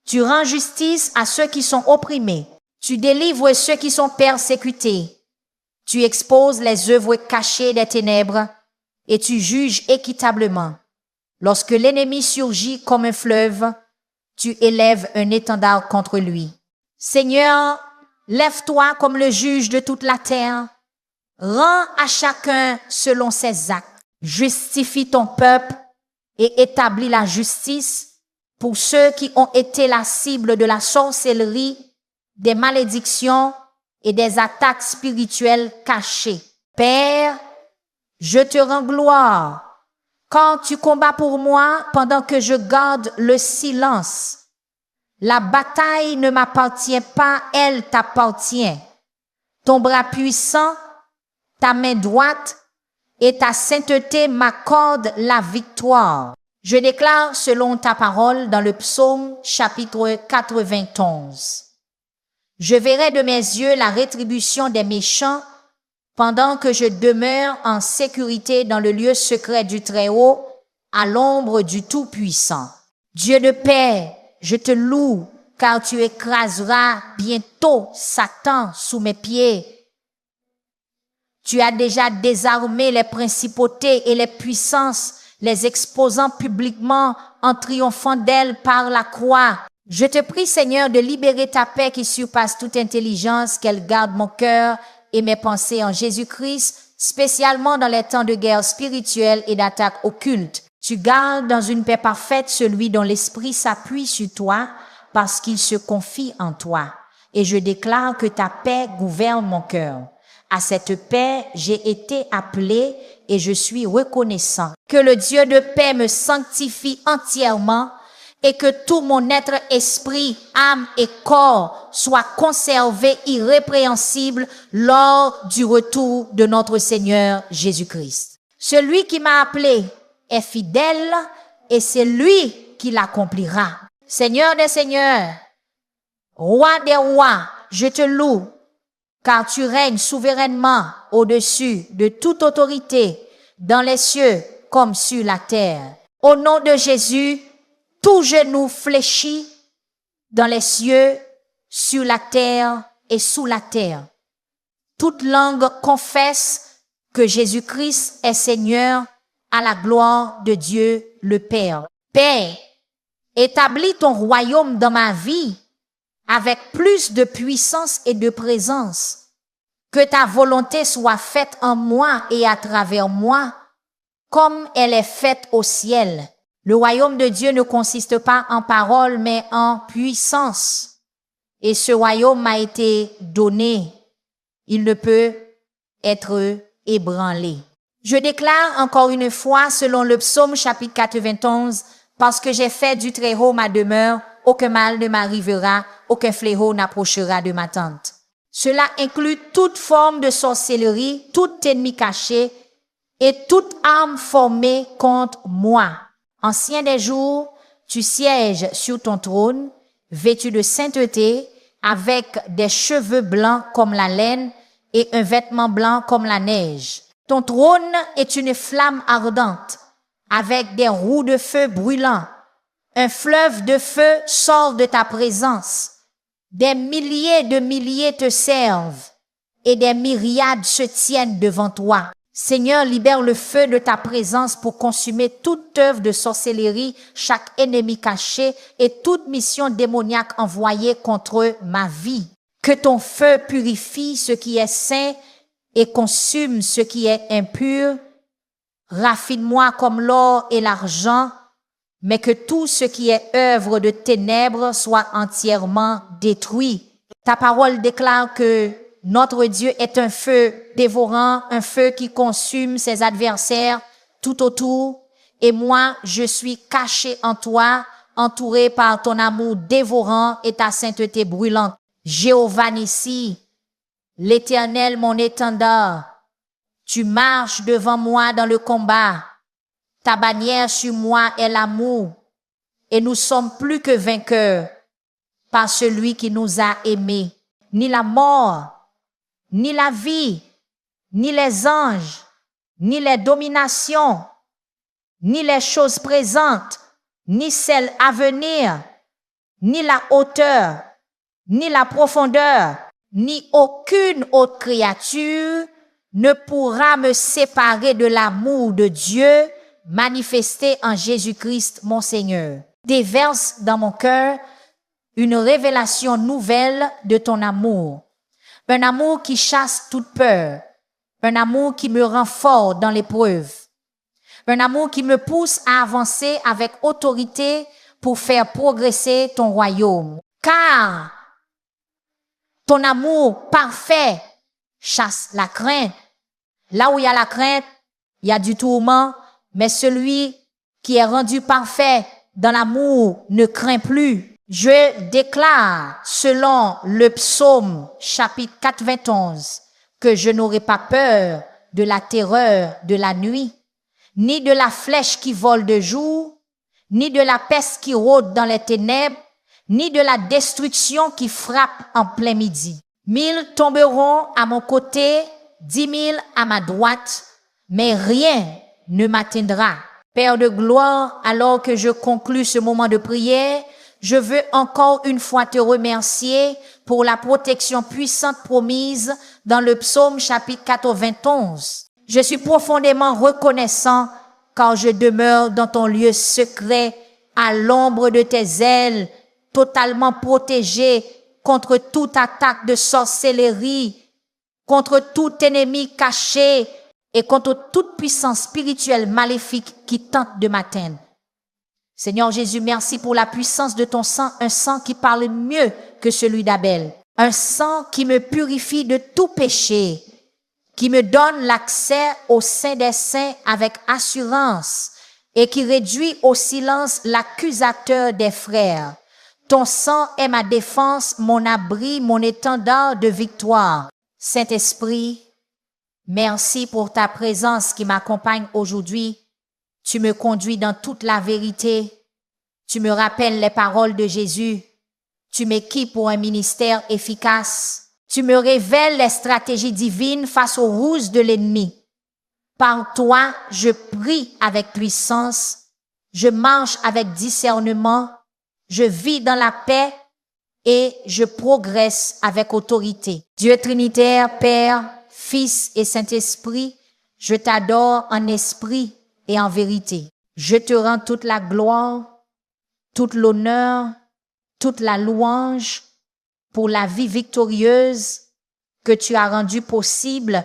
Tu rends justice à ceux qui sont opprimés. Tu délivres ceux qui sont persécutés. Tu exposes les œuvres cachées des ténèbres et tu juges équitablement. Lorsque l'ennemi surgit comme un fleuve, tu élèves un étendard contre lui. Seigneur, Lève-toi comme le juge de toute la terre. Rends à chacun selon ses actes. Justifie ton peuple et établis la justice pour ceux qui ont été la cible de la sorcellerie, des malédictions et des attaques spirituelles cachées. Père, je te rends gloire quand tu combats pour moi pendant que je garde le silence. La bataille ne m'appartient pas, elle t'appartient. Ton bras puissant, ta main droite et ta sainteté m'accordent la victoire. Je déclare selon ta parole dans le psaume chapitre 91. Je verrai de mes yeux la rétribution des méchants pendant que je demeure en sécurité dans le lieu secret du Très-Haut, à l'ombre du Tout-Puissant. Dieu de paix, je te loue, car tu écraseras bientôt Satan sous mes pieds. Tu as déjà désarmé les principautés et les puissances, les exposant publiquement en triomphant d'elles par la croix. Je te prie, Seigneur, de libérer ta paix qui surpasse toute intelligence, qu'elle garde mon cœur et mes pensées en Jésus-Christ, spécialement dans les temps de guerre spirituelle et d'attaque occulte. Tu gardes dans une paix parfaite celui dont l'esprit s'appuie sur toi parce qu'il se confie en toi. Et je déclare que ta paix gouverne mon cœur. À cette paix, j'ai été appelé et je suis reconnaissant. Que le Dieu de paix me sanctifie entièrement et que tout mon être, esprit, âme et corps soit conservé irrépréhensible lors du retour de notre Seigneur Jésus-Christ. Celui qui m'a appelé est fidèle et c'est lui qui l'accomplira. Seigneur des seigneurs, roi des rois, je te loue, car tu règnes souverainement au-dessus de toute autorité dans les cieux comme sur la terre. Au nom de Jésus, tout genou fléchit dans les cieux, sur la terre et sous la terre. Toute langue confesse que Jésus-Christ est Seigneur à la gloire de Dieu le Père. Père, établis ton royaume dans ma vie avec plus de puissance et de présence. Que ta volonté soit faite en moi et à travers moi, comme elle est faite au ciel. Le royaume de Dieu ne consiste pas en paroles, mais en puissance. Et ce royaume m'a été donné. Il ne peut être ébranlé. Je déclare encore une fois, selon le psaume chapitre 91, parce que j'ai fait du Très-Haut ma demeure, aucun mal ne m'arrivera, aucun fléau n'approchera de ma tente. Cela inclut toute forme de sorcellerie, tout ennemi caché et toute arme formée contre moi. Ancien des jours, tu sièges sur ton trône, vêtu de sainteté, avec des cheveux blancs comme la laine et un vêtement blanc comme la neige. Ton trône est une flamme ardente, avec des roues de feu brûlants. Un fleuve de feu sort de ta présence. Des milliers te servent et des myriades se tiennent devant toi. Seigneur, libère le feu de ta présence pour consumer toute œuvre de sorcellerie, chaque ennemi caché et toute mission démoniaque envoyée contre ma vie. Que ton feu purifie ce qui est saint et consume ce qui est impur. Raffine-moi comme l'or et l'argent, mais que tout ce qui est œuvre de ténèbres soit entièrement détruit. Ta parole déclare que notre Dieu est un feu dévorant, un feu qui consume ses adversaires tout autour. Et moi, je suis caché en toi, entouré par ton amour dévorant et ta sainteté brûlante. Jéhovah Nissi, l'Éternel mon étendard, tu marches devant moi dans le combat. Ta bannière sur moi est l'amour, et nous sommes plus que vainqueurs par celui qui nous a aimés. Ni la mort, ni la vie, ni les anges, ni les dominations, ni les choses présentes, ni celles à venir, ni la hauteur, ni la profondeur, ni aucune autre créature ne pourra me séparer de l'amour de Dieu manifesté en Jésus-Christ, mon Seigneur. Déverse dans mon cœur une révélation nouvelle de ton amour. un amour qui chasse toute peur, un amour qui me rend fort dans l'épreuve, un amour qui me pousse à avancer avec autorité pour faire progresser ton royaume. Car ton amour parfait chasse la crainte. Là où il y a la crainte, il y a du tourment, mais celui qui est rendu parfait dans l'amour ne craint plus. Je déclare, selon le psaume chapitre 91, que je n'aurai pas peur de la terreur de la nuit, ni de la flèche qui vole de jour, ni de la peste qui rôde dans les ténèbres, ni de la destruction qui frappe en plein midi. 1000 tomberont à mon côté, 10 000 à ma droite, mais rien ne m'atteindra. Père de gloire, alors que je conclus ce moment de prière, je veux encore une fois te remercier pour la protection puissante promise dans le psaume chapitre 91. Je suis profondément reconnaissant car je demeure dans ton lieu secret, à l'ombre de tes ailes, totalement protégé contre toute attaque de sorcellerie, contre tout ennemi caché et contre toute puissance spirituelle maléfique qui tente de m'atteindre. Seigneur Jésus, merci pour la puissance de ton sang, un sang qui parle mieux que celui d'Abel, un sang qui me purifie de tout péché, qui me donne l'accès au sein des saints avec assurance et qui réduit au silence l'accusateur des frères. Ton sang est ma défense, mon abri, mon étendard de victoire. Saint-Esprit, merci pour ta présence qui m'accompagne aujourd'hui. Tu me conduis dans toute la vérité. Tu me rappelles les paroles de Jésus. Tu m'équipes pour un ministère efficace. Tu me révèles les stratégies divines face aux ruses de l'ennemi. Par toi, je prie avec puissance. Je marche avec discernement. Je vis dans la paix et je progresse avec autorité. Dieu Trinitaire, Père, Fils et Saint-Esprit, je t'adore en esprit et en vérité. Je te rends toute la gloire, toute l'honneur, toute la louange pour la vie victorieuse que tu as rendue possible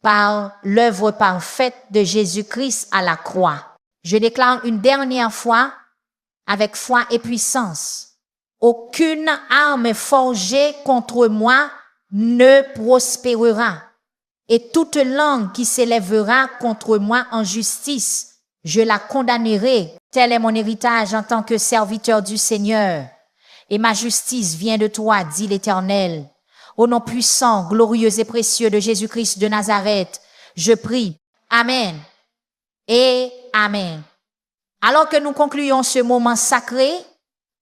par l'œuvre parfaite de Jésus-Christ à la croix. Je déclare une dernière fois, avec foi et puissance, aucune arme forgée contre moi ne prospérera. Et toute langue qui s'élèvera contre moi en justice, je la condamnerai. Tel est mon héritage en tant que serviteur du Seigneur. Et ma justice vient de toi, dit l'Éternel. Au nom puissant, glorieux et précieux de Jésus-Christ de Nazareth, je prie. Amen et Amen. Alors que nous concluons ce moment sacré,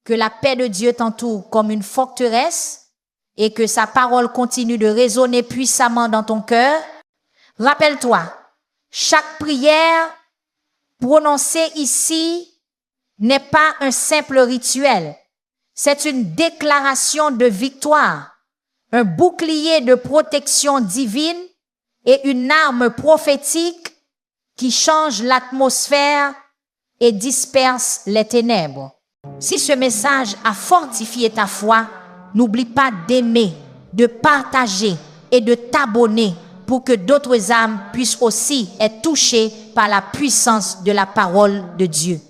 que la paix de Dieu t'entoure comme une forteresse et que sa parole continue de résonner puissamment dans ton cœur, rappelle-toi, chaque prière prononcée ici n'est pas un simple rituel. C'est une déclaration de victoire, un bouclier de protection divine et une arme prophétique qui change l'atmosphère et disperse les ténèbres. Si ce message a fortifié ta foi, n'oublie pas d'aimer, de partager et de t'abonner pour que d'autres âmes puissent aussi être touchées par la puissance de la parole de Dieu.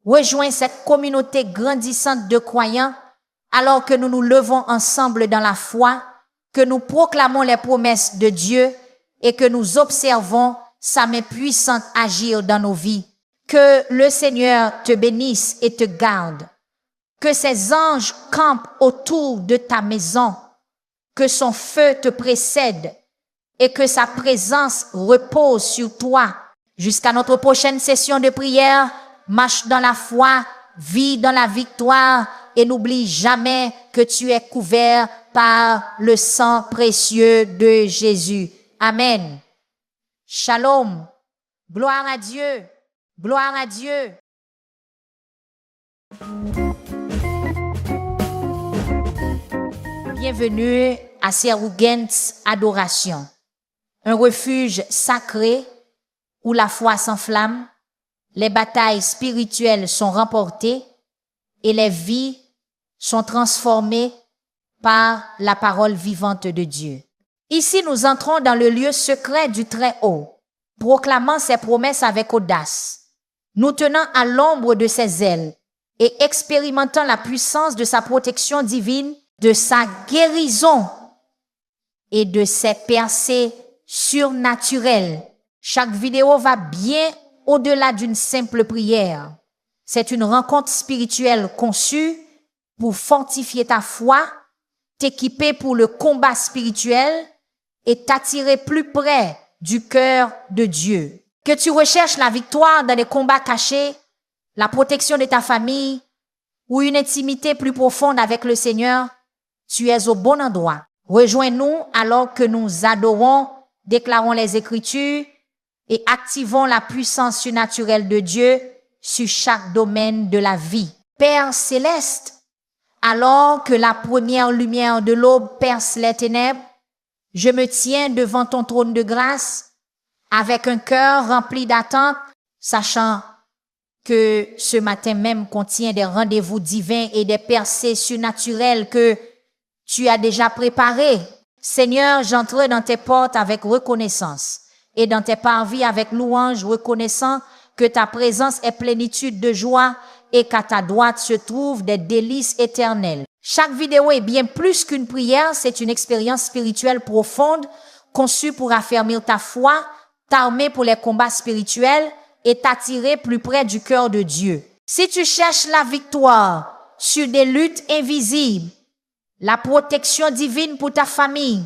Rejoins cette communauté grandissante de croyants alors que nous nous levons ensemble dans la foi, que nous proclamons les promesses de Dieu et que nous observons sa main puissante agir dans nos vies. Que le Seigneur te bénisse et te garde. Que ses anges campent autour de ta maison. Que son feu te précède et que sa présence repose sur toi. Jusqu'à notre prochaine session de prière, marche dans la foi, vis dans la victoire et n'oublie jamais que tu es couvert par le sang précieux de Jésus. Amen. Shalom. Gloire à Dieu. Gloire à Dieu. Bienvenue à Serugents Adoration, un refuge sacré où la foi s'enflamme, les batailles spirituelles sont remportées et les vies sont transformées par la parole vivante de Dieu. Ici, nous entrons dans le lieu secret du Très-Haut, proclamant ses promesses avec audace, nous tenant à l'ombre de ses ailes et expérimentant la puissance de sa protection divine, de sa guérison et de ses percées surnaturelles. Chaque vidéo va bien au-delà d'une simple prière. C'est une rencontre spirituelle conçue pour fortifier ta foi, t'équiper pour le combat spirituel et t'attirer plus près du cœur de Dieu. Que tu recherches la victoire dans les combats cachés, la protection de ta famille ou une intimité plus profonde avec le Seigneur, tu es au bon endroit. Rejoins-nous alors que nous adorons, déclarons les Écritures et activons la puissance surnaturelle de Dieu sur chaque domaine de la vie. Père céleste, alors que la première lumière de l'aube perce les ténèbres, je me tiens devant ton trône de grâce avec un cœur rempli d'attente, sachant que ce matin même contient des rendez-vous divins et des percées surnaturelles que tu as déjà préparées. Seigneur, j'entre dans tes portes avec reconnaissance et dans tes parvis avec louange, reconnaissant que ta présence est plénitude de joie et qu'à ta droite se trouvent des délices éternelles. Chaque vidéo est bien plus qu'une prière, c'est une expérience spirituelle profonde conçue pour affermir ta foi, t'armer pour les combats spirituels et t'attirer plus près du cœur de Dieu. Si tu cherches la victoire sur des luttes invisibles, la protection divine pour ta famille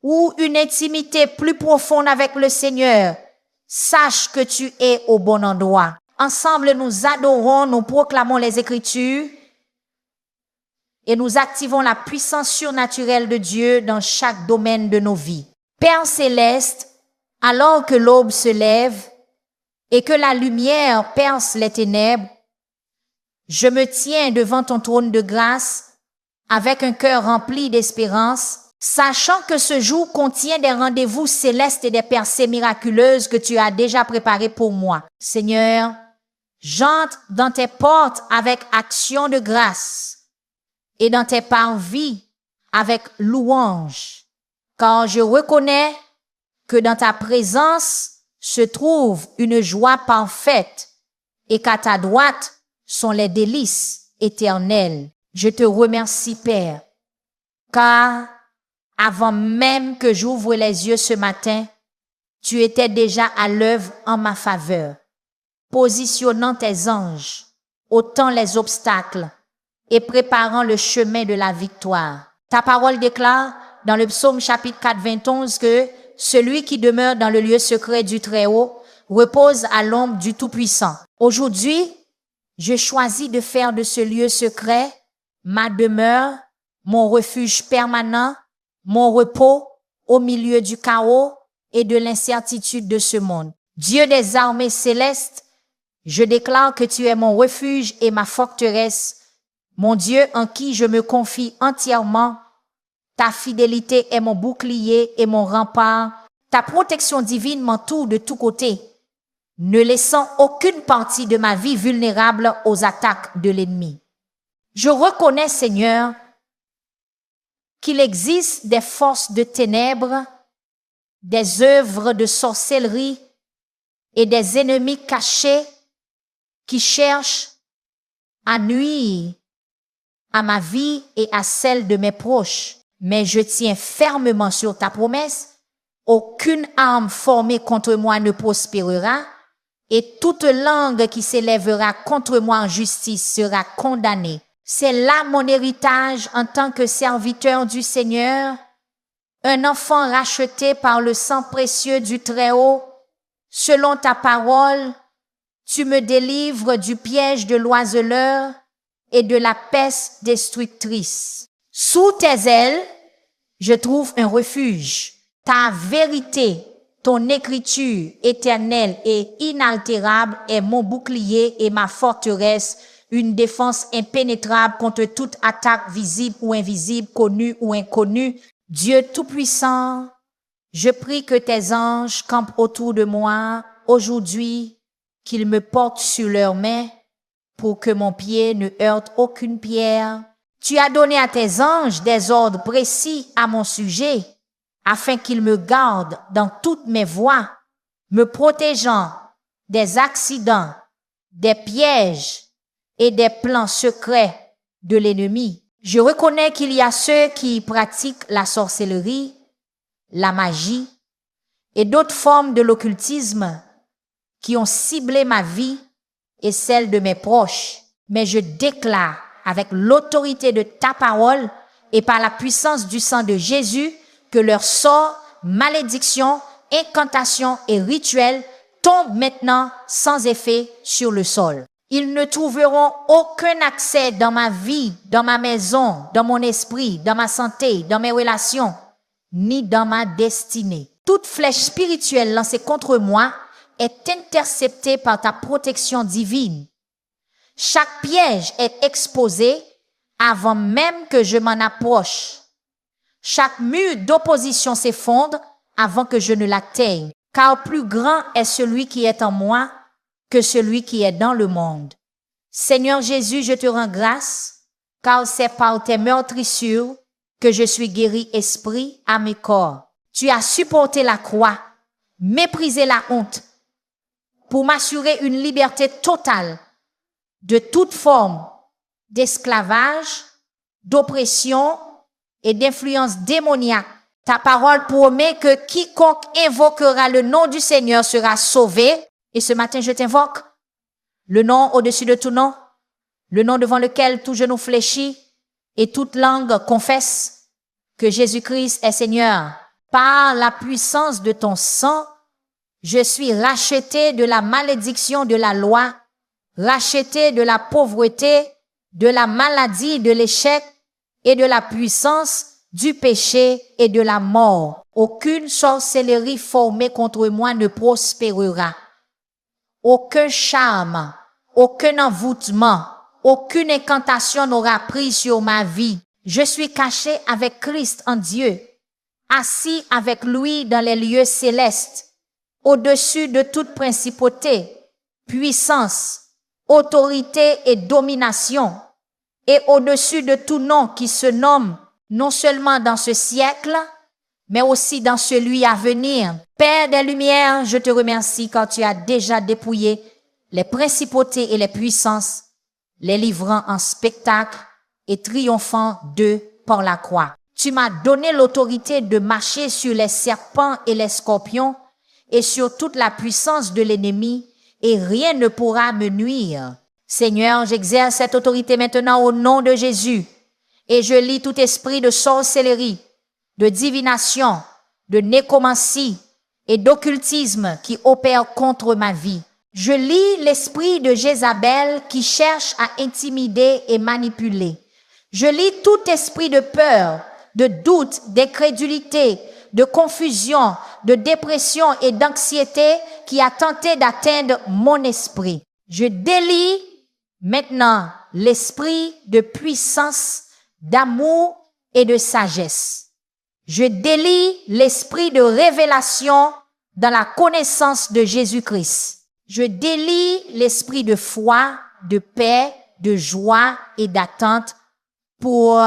ou une intimité plus profonde avec le Seigneur, sache que tu es au bon endroit. Ensemble, nous adorons, nous proclamons les Écritures et nous activons la puissance surnaturelle de Dieu dans chaque domaine de nos vies. Père céleste, alors que l'aube se lève et que la lumière perce les ténèbres, je me tiens devant ton trône de grâce avec un cœur rempli d'espérance, sachant que ce jour contient des rendez-vous célestes et des percées miraculeuses que tu as déjà préparées pour moi. Seigneur, j'entre dans tes portes avec action de grâce et dans tes parvis avec louange, car je reconnais que dans ta présence se trouve une joie parfaite et qu'à ta droite sont les délices éternelles. Je te remercie, Père, car avant même que j'ouvre les yeux ce matin, tu étais déjà à l'œuvre en ma faveur, positionnant tes anges, ôtant les obstacles et préparant le chemin de la victoire. Ta parole déclare dans le psaume chapitre 4, 21 que celui qui demeure dans le lieu secret du Très-Haut repose à l'ombre du Tout-Puissant. Aujourd'hui, je choisis de faire de ce lieu secret ma demeure, mon refuge permanent, mon repos au milieu du chaos et de l'incertitude de ce monde. Dieu des armées célestes, je déclare que tu es mon refuge et ma forteresse, mon Dieu en qui je me confie entièrement. Ta fidélité est mon bouclier et mon rempart. Ta protection divine m'entoure de tous côtés, ne laissant aucune partie de ma vie vulnérable aux attaques de l'ennemi. Je reconnais, Seigneur, qu'il existe des forces de ténèbres, des œuvres de sorcellerie et des ennemis cachés qui cherchent à nuire à ma vie et à celle de mes proches. Mais je tiens fermement sur ta promesse, aucune arme formée contre moi ne prospérera et toute langue qui s'élèvera contre moi en justice sera condamnée. C'est là mon héritage en tant que serviteur du Seigneur, un enfant racheté par le sang précieux du Très-Haut. Selon ta parole, tu me délivres du piège de l'oiseleur et de la peste destructrice. Sous tes ailes, je trouve un refuge. Ta vérité, ton écriture éternelle et inaltérable est mon bouclier et ma forteresse, une défense impénétrable contre toute attaque visible ou invisible, connue ou inconnue. Dieu Tout-Puissant, je prie que tes anges campent autour de moi aujourd'hui, qu'ils me portent sur leurs mains pour que mon pied ne heurte aucune pierre. Tu as donné à tes anges des ordres précis à mon sujet. afin qu'il me garde dans toutes mes voies, me protégeant des accidents, des pièges et des plans secrets de l'ennemi. Je reconnais qu'il y a ceux qui pratiquent la sorcellerie, la magie et d'autres formes de l'occultisme qui ont ciblé ma vie et celle de mes proches. Mais je déclare avec l'autorité de ta parole et par la puissance du sang de Jésus que leur sort, malédiction, incantation et rituel tombent maintenant sans effet sur le sol. Ils ne trouveront aucun accès dans ma vie, dans ma maison, dans mon esprit, dans ma santé, dans mes relations, ni dans ma destinée. Toute flèche spirituelle lancée contre moi est interceptée par ta protection divine. Chaque piège est exposé avant même que je m'en approche. Chaque mur d'opposition s'effondre avant que je ne l'atteigne, car plus grand est celui qui est en moi que celui qui est dans le monde. Seigneur Jésus, je te rends grâce, car c'est par tes meurtrissures que je suis guéri esprit, âme et corps. Tu as supporté la croix, méprisé la honte, pour m'assurer une liberté totale de toute forme d'esclavage, d'oppression et d'influence démoniaque. Ta parole promet que quiconque invoquera le nom du Seigneur sera sauvé. Et ce matin, je t'invoque le nom au-dessus de tout nom, le nom devant lequel tout genou fléchit et toute langue confesse que Jésus-Christ est Seigneur. Par la puissance de ton sang, je suis racheté de la malédiction de la loi, racheté de la pauvreté, de la maladie, de l'échec et de la puissance du péché et de la mort. Aucune sorcellerie formée contre moi ne prospérera. Aucun charme, aucun envoûtement, aucune incantation n'aura pris sur ma vie. Je suis caché avec Christ en Dieu, assis avec lui dans les lieux célestes, au-dessus de toute principauté, puissance, autorité et domination, et au-dessus de tout nom qui se nomme non seulement dans ce siècle, mais aussi dans celui à venir. Père des Lumières, je te remercie car tu as déjà dépouillé les principautés et les puissances, les livrant en spectacle et triomphant d'eux par la croix. Tu m'as donné l'autorité de marcher sur les serpents et les scorpions et sur toute la puissance de l'ennemi, et rien ne pourra me nuire. Seigneur, j'exerce cette autorité maintenant au nom de Jésus, et je lis tout esprit de sorcellerie, de divination, de nécromancie et d'occultisme qui opère contre ma vie. Je lis l'esprit de Jézabel qui cherche à intimider et manipuler. Je lis tout esprit de peur, de doute, d'incrédulité, de confusion, de dépression et d'anxiété qui a tenté d'atteindre mon esprit. Je délie maintenant l'esprit de puissance, d'amour et de sagesse. Je délie l'esprit de révélation dans la connaissance de Jésus-Christ. Je délie l'esprit de foi, de paix, de joie et d'attente pour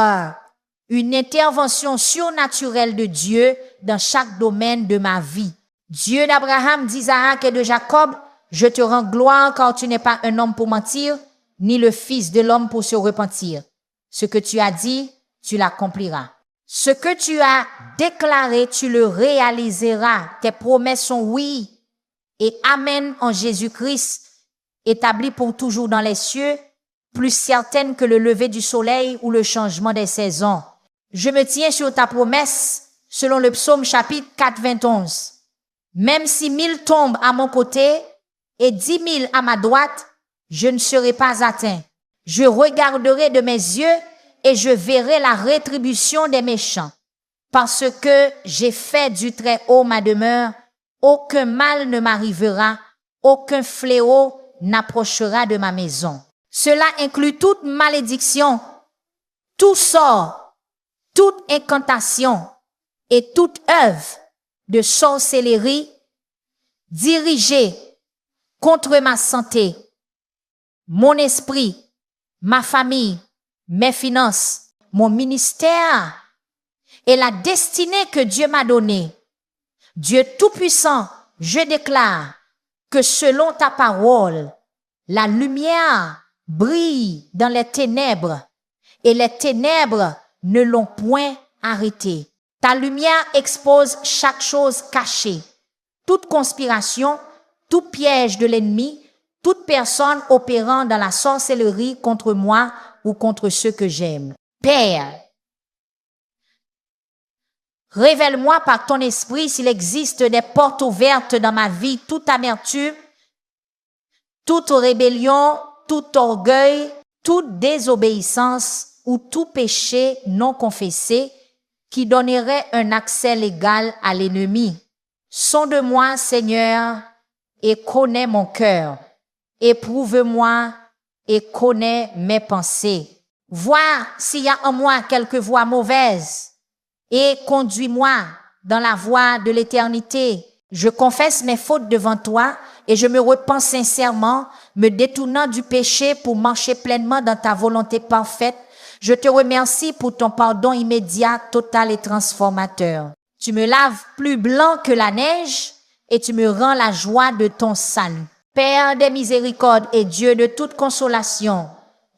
une intervention surnaturelle de Dieu dans chaque domaine de ma vie. Dieu d'Abraham, d'Isaac et de Jacob, je te rends gloire car tu n'es pas un homme pour mentir, ni le fils de l'homme pour se repentir. Ce que tu as dit, tu l'accompliras. Ce que tu as déclaré, tu le réaliseras. Tes promesses sont oui et amen en Jésus-Christ, établi pour toujours dans les cieux, plus certaine que le lever du soleil ou le changement des saisons. Je me tiens sur ta promesse, selon le psaume chapitre 4, 21. Même si 1000 tombent à mon côté et 10 000 à ma droite, je ne serai pas atteint. Je regarderai de mes yeux et je verrai la rétribution des méchants. Parce que j'ai fait du Très-Haut ma demeure, aucun mal ne m'arrivera, aucun fléau n'approchera de ma maison. Cela inclut toute malédiction, tout sort, toute incantation et toute œuvre de sorcellerie dirigée contre ma santé, mon esprit, ma famille, mes finances, mon ministère et la destinée que Dieu m'a donnée. Dieu Tout-Puissant, je déclare que selon ta parole, la lumière brille dans les ténèbres et les ténèbres ne l'ont point arrêtée. Ta lumière expose chaque chose cachée, toute conspiration, tout piège de l'ennemi, toute personne opérant dans la sorcellerie contre moi ou contre ceux que j'aime. Père, révèle-moi par ton esprit s'il existe des portes ouvertes dans ma vie, toute amertume, toute rébellion, tout orgueil, toute désobéissance ou tout péché non confessé qui donnerait un accès légal à l'ennemi. Sonde-moi, Seigneur, et connais mon cœur. Éprouve-moi et connais mes pensées. Vois s'il y a en moi quelque voie mauvaise et conduis-moi dans la voie de l'éternité. Je confesse mes fautes devant toi et je me repens sincèrement, me détournant du péché pour marcher pleinement dans ta volonté parfaite. Je te remercie pour ton pardon immédiat, total et transformateur. Tu me laves plus blanc que la neige et tu me rends la joie de ton salut. Père des miséricordes et Dieu de toute consolation,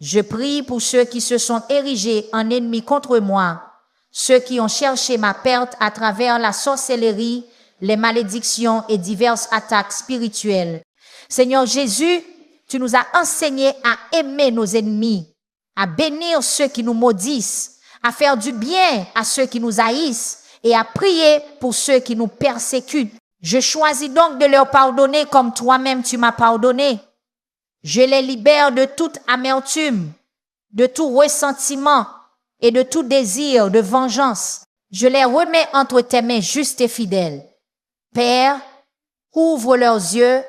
je prie pour ceux qui se sont érigés en ennemis contre moi, ceux qui ont cherché ma perte à travers la sorcellerie, les malédictions et diverses attaques spirituelles. Seigneur Jésus, tu nous as enseigné à aimer nos ennemis, à bénir ceux qui nous maudissent, à faire du bien à ceux qui nous haïssent et à prier pour ceux qui nous persécutent. Je choisis donc de leur pardonner comme toi-même tu m'as pardonné. Je les libère de toute amertume, de tout ressentiment et de tout désir de vengeance. Je les remets entre tes mains justes et fidèles. Père, ouvre leurs yeux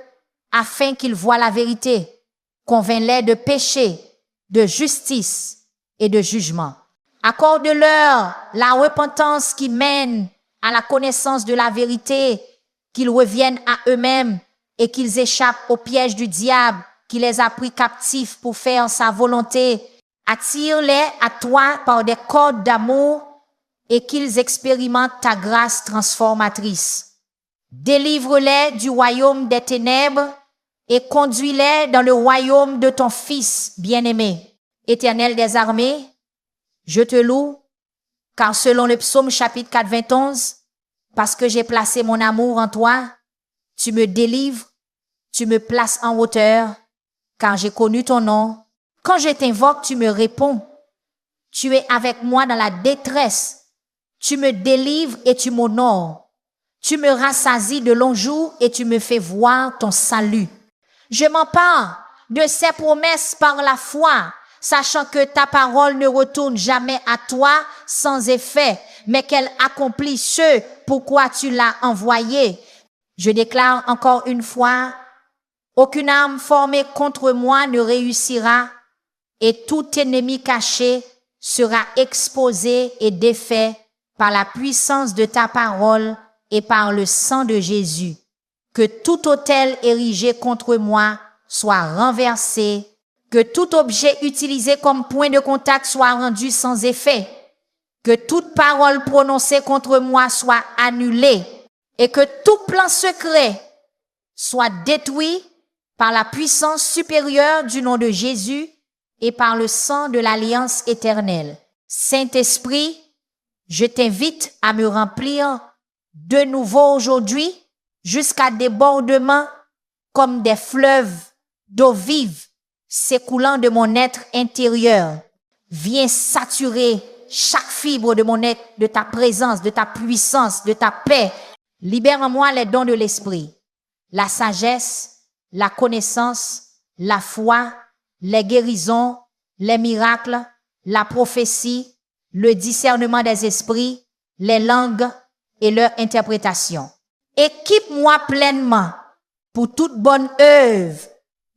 afin qu'ils voient la vérité. Convainc-les de péché, de justice et de jugement. Accorde-leur la repentance qui mène à la connaissance de la vérité, qu'ils reviennent à eux-mêmes et qu'ils échappent au piège du diable qui les a pris captifs pour faire sa volonté. Attire-les à toi par des cordes d'amour et qu'ils expérimentent ta grâce transformatrice. Délivre-les du royaume des ténèbres et conduis-les dans le royaume de ton Fils bien-aimé. Éternel des armées, je te loue, car selon le psaume chapitre 4, 21, parce que j'ai placé mon amour en toi, tu me délivres, tu me places en hauteur, car j'ai connu ton nom. Quand je t'invoque, tu me réponds. Tu es avec moi dans la détresse. Tu me délivres et tu m'honores. Tu me rassasies de longs jours et tu me fais voir ton salut. Je m'empare de ces promesses par la foi, sachant que ta parole ne retourne jamais à toi sans effet, mais qu'elle accomplit ce pourquoi tu l'as envoyée. Je déclare encore une fois, aucune arme formée contre moi ne réussira et tout ennemi caché sera exposé et défait par la puissance de ta parole et par le sang de Jésus. Que tout autel érigé contre moi soit renversé, que tout objet utilisé comme point de contact soit rendu sans effet, que toute parole prononcée contre moi soit annulée et que tout plan secret soit détruit par la puissance supérieure du nom de Jésus et par le sang de l'alliance éternelle. Saint-Esprit, je t'invite à me remplir de nouveau aujourd'hui jusqu'à débordement comme des fleuves d'eau vive s'écoulant de mon être intérieur. Viens saturer chaque fibre de mon être, de ta présence, de ta puissance, de ta paix. Libère en moi les dons de l'esprit, la sagesse, la connaissance, la foi, les guérisons, les miracles, la prophétie, le discernement des esprits, les langues et leur interprétation. Équipe-moi pleinement pour toute bonne œuvre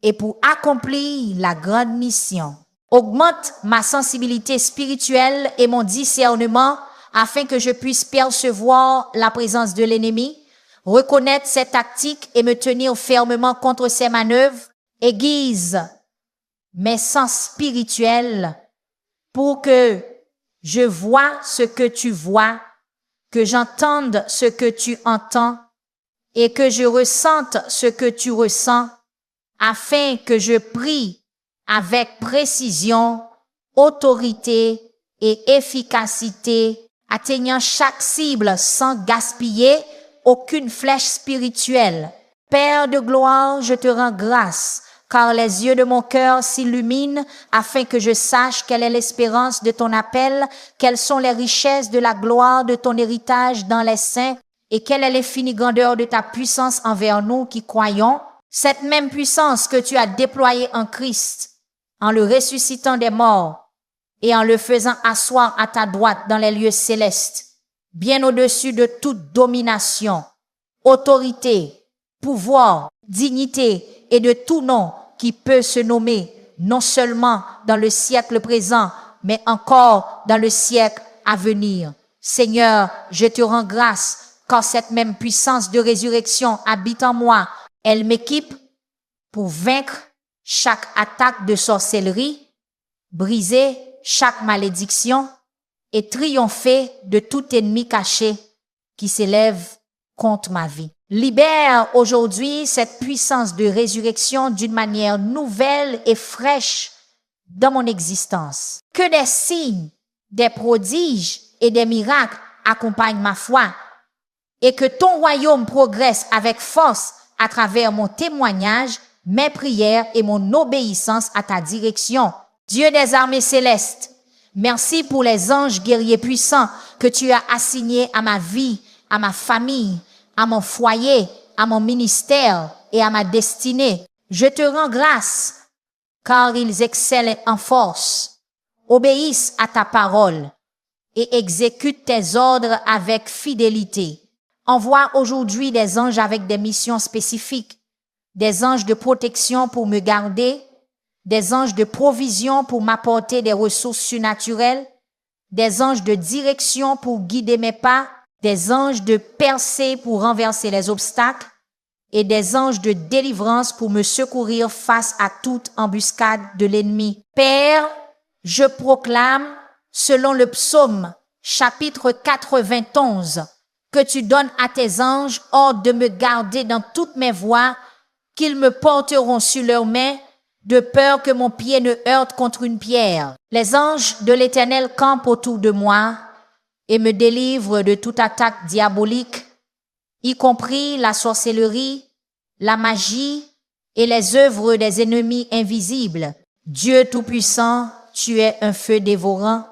et pour accomplir la grande mission. Augmente ma sensibilité spirituelle et mon discernement afin que je puisse percevoir la présence de l'ennemi, reconnaître ses tactiques et me tenir fermement contre ses manœuvres. Aiguise mes sens spirituels pour que je vois ce que tu vois que j'entende ce que tu entends et que je ressente ce que tu ressens, afin que je prie avec précision, autorité et efficacité, atteignant chaque cible sans gaspiller aucune flèche spirituelle. Père de gloire, je te rends grâce, car les yeux de mon cœur s'illuminent afin que je sache quelle est l'espérance de ton appel, quelles sont les richesses de la gloire de ton héritage dans les saints, et quelle est l'infinie grandeur de ta puissance envers nous qui croyons. Cette même puissance que tu as déployée en Christ, en le ressuscitant des morts et en le faisant asseoir à ta droite dans les lieux célestes, bien au-dessus de toute domination, autorité, pouvoir, dignité et de tout nom qui peut se nommer non seulement dans le siècle présent, mais encore dans le siècle à venir. Seigneur, je te rends grâce car cette même puissance de résurrection habite en moi. Elle m'équipe pour vaincre chaque attaque de sorcellerie, briser chaque malédiction et triompher de tout ennemi caché qui s'élève contre ma vie. Libère aujourd'hui cette puissance de résurrection d'une manière nouvelle et fraîche dans mon existence. Que des signes, des prodiges et des miracles accompagnent ma foi et que ton royaume progresse avec force à travers mon témoignage, mes prières et mon obéissance à ta direction. Dieu des armées célestes, merci pour les anges guerriers puissants que tu as assignés à ma vie, à ma famille, à mon foyer, à mon ministère et à ma destinée. Je te rends grâce, car ils excellent en force, obéissent à ta parole et exécutent tes ordres avec fidélité. Envoie aujourd'hui des anges avec des missions spécifiques, des anges de protection pour me garder, des anges de provision pour m'apporter des ressources surnaturelles, des anges de direction pour guider mes pas, des anges de percée pour renverser les obstacles et des anges de délivrance pour me secourir face à toute embuscade de l'ennemi. Père, je proclame, selon le psaume chapitre 91, que tu donnes à tes anges ordre de me garder dans toutes mes voies, qu'ils me porteront sur leurs mains, de peur que mon pied ne heurte contre une pierre. Les anges de l'Éternel campent autour de moi et me délivrent de toute attaque diabolique, y compris la sorcellerie, la magie et les œuvres des ennemis invisibles. Dieu Tout-Puissant, tu es un feu dévorant,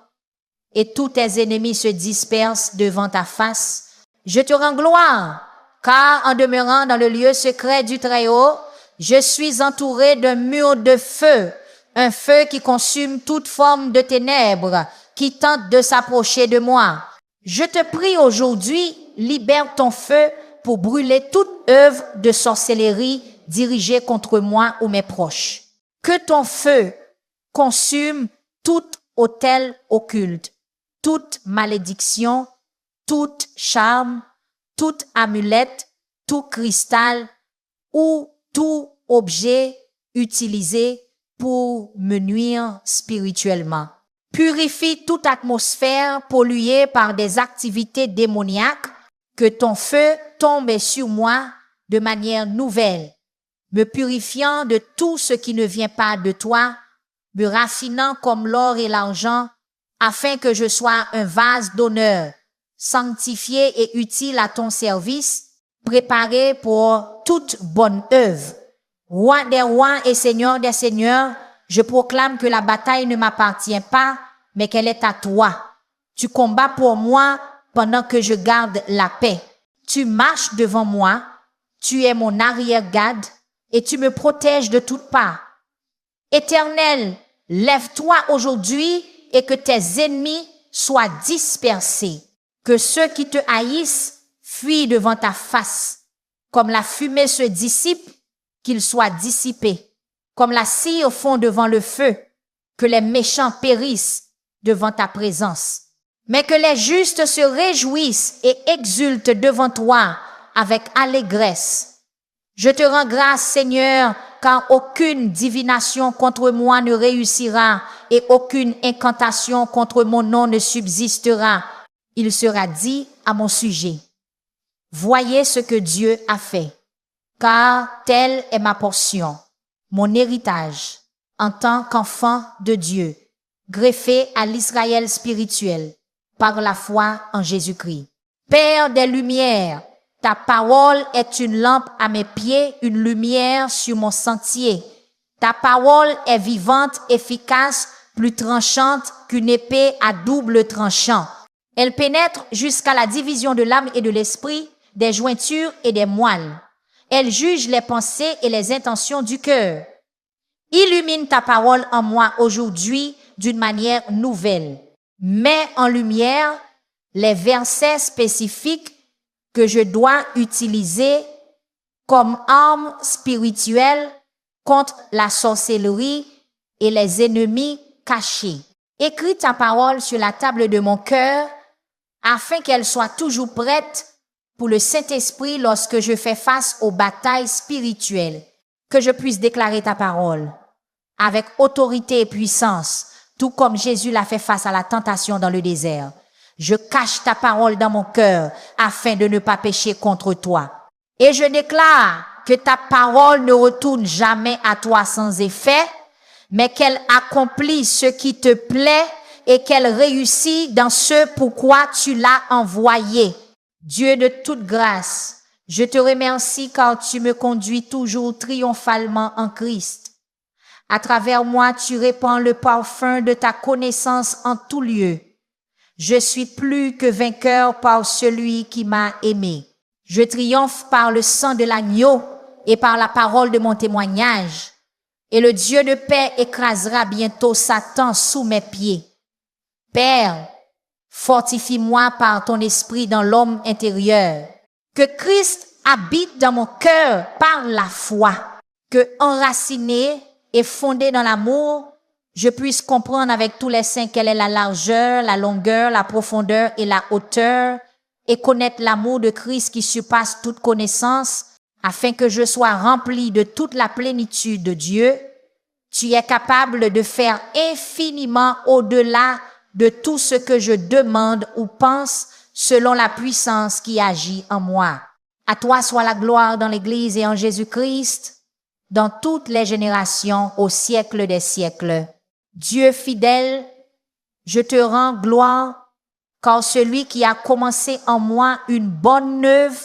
et tous tes ennemis se dispersent devant ta face. Je te rends gloire, car en demeurant dans le lieu secret du Très-Haut, je suis entouré d'un mur de feu, un feu qui consume toute forme de ténèbres, qui tente de s'approcher de moi. Je te prie aujourd'hui, libère ton feu pour brûler toute œuvre de sorcellerie dirigée contre moi ou mes proches. Que ton feu consume tout autel occulte, toute malédiction, toute charme, toute amulette, tout cristal ou tout objet utilisé pour me nuire spirituellement. Purifie toute atmosphère polluée par des activités démoniaques, que ton feu tombe sur moi de manière nouvelle, me purifiant de tout ce qui ne vient pas de toi, me raffinant comme l'or et l'argent, afin que je sois un vase d'honneur, sanctifié et utile à ton service, préparé pour toute bonne œuvre. Roi des rois et Seigneur des seigneurs, je proclame que la bataille ne m'appartient pas, mais qu'elle est à toi. Tu combats pour moi pendant que je garde la paix. Tu marches devant moi, tu es mon arrière-garde et tu me protèges de toutes parts. Éternel, lève-toi aujourd'hui et que tes ennemis soient dispersés. Que ceux qui te haïssent fuient devant ta face. Comme la fumée se dissipe, qu'ils soient dissipés. Comme la cire fond devant le feu, que les méchants périssent devant ta présence. Mais que les justes se réjouissent et exultent devant toi avec allégresse. Je te rends grâce, Seigneur, car aucune divination contre moi ne réussira et aucune incantation contre mon nom ne subsistera. Il sera dit à mon sujet. Voyez ce que Dieu a fait, car telle est ma portion, mon héritage, en tant qu'enfant de Dieu, greffé à l'Israël spirituel, par la foi en Jésus-Christ. Père des lumières, ta parole est une lampe à mes pieds, une lumière sur mon sentier. Ta parole est vivante, efficace, plus tranchante qu'une épée à double tranchant. Elle pénètre jusqu'à la division de l'âme et de l'esprit, des jointures et des moelles. Elle juge les pensées et les intentions du cœur. Illumine ta parole en moi aujourd'hui d'une manière nouvelle. Mets en lumière les versets spécifiques que je dois utiliser comme arme spirituelle contre la sorcellerie et les ennemis cachés. Écris ta parole sur la table de mon cœur afin qu'elle soit toujours prête pour le Saint-Esprit lorsque je fais face aux batailles spirituelles, que je puisse déclarer ta parole avec autorité et puissance, tout comme Jésus l'a fait face à la tentation dans le désert. Je cache ta parole dans mon cœur afin de ne pas pécher contre toi. Et je déclare que ta parole ne retourne jamais à toi sans effet, mais qu'elle accomplit ce qui te plaît et qu'elle réussit dans ce pourquoi tu l'as envoyée. Dieu de toute grâce, je te remercie car tu me conduis toujours triomphalement en Christ. À travers moi, tu répands le parfum de ta connaissance en tout lieu. Je suis plus que vainqueur par celui qui m'a aimé. Je triomphe par le sang de l'agneau et par la parole de mon témoignage. Et le Dieu de paix écrasera bientôt Satan sous mes pieds. Père, fortifie-moi par ton esprit dans l'homme intérieur. Que Christ habite dans mon cœur par la foi. Que enraciné et fondé dans l'amour, je puisse comprendre avec tous les saints quelle est la largeur, la longueur, la profondeur et la hauteur, et connaître l'amour de Christ qui surpasse toute connaissance, afin que je sois rempli de toute la plénitude de Dieu. Tu es capable de faire infiniment au-delà de tout ce que je demande ou pense, selon la puissance qui agit en moi. À toi soit la gloire dans l'Église et en Jésus-Christ, dans toutes les générations, au siècle des siècles. Dieu fidèle, je te rends gloire, car celui qui a commencé en moi une bonne œuvre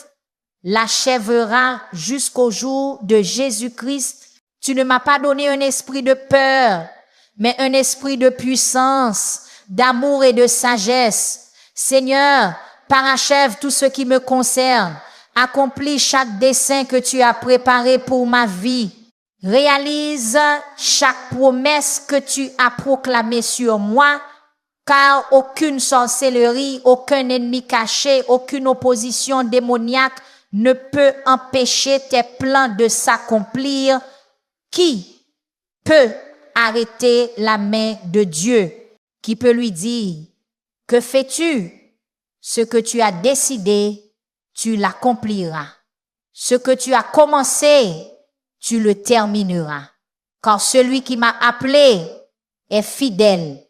l'achèvera jusqu'au jour de Jésus-Christ. Tu ne m'as pas donné un esprit de peur, mais un esprit de puissance, d'amour et de sagesse. Seigneur, parachève tout ce qui me concerne. Accomplis chaque dessein que tu as préparé pour ma vie. Réalise chaque promesse que tu as proclamée sur moi, car aucune sorcellerie, aucun ennemi caché, aucune opposition démoniaque ne peut empêcher tes plans de s'accomplir. Qui peut arrêter la main de Dieu? Qui peut lui dire, que fais-tu? Ce que tu as décidé, tu l'accompliras. Ce que tu as commencé, tu le termineras. Car celui qui m'a appelé est fidèle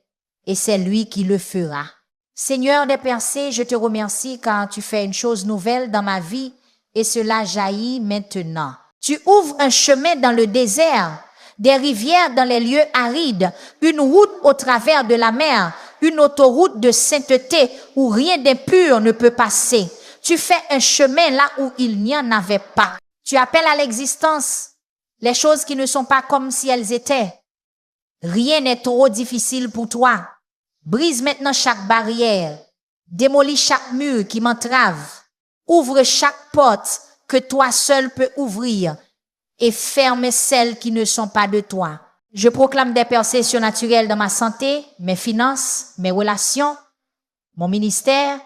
et c'est lui qui le fera. Seigneur des pensées, je te remercie car tu fais une chose nouvelle dans ma vie et cela jaillit maintenant. Tu ouvres un chemin dans le désert, des rivières dans les lieux arides, une route au travers de la mer, une autoroute de sainteté où rien d'impur ne peut passer. Tu fais un chemin là où il n'y en avait pas. Tu appelles à l'existence les choses qui ne sont pas comme si elles étaient. Rien n'est trop difficile pour toi. Brise maintenant chaque barrière. Démolis chaque mur qui m'entrave. Ouvre chaque porte que toi seul peux ouvrir et ferme celles qui ne sont pas de toi. Je proclame des percées surnaturelles dans ma santé, mes finances, mes relations, mon ministère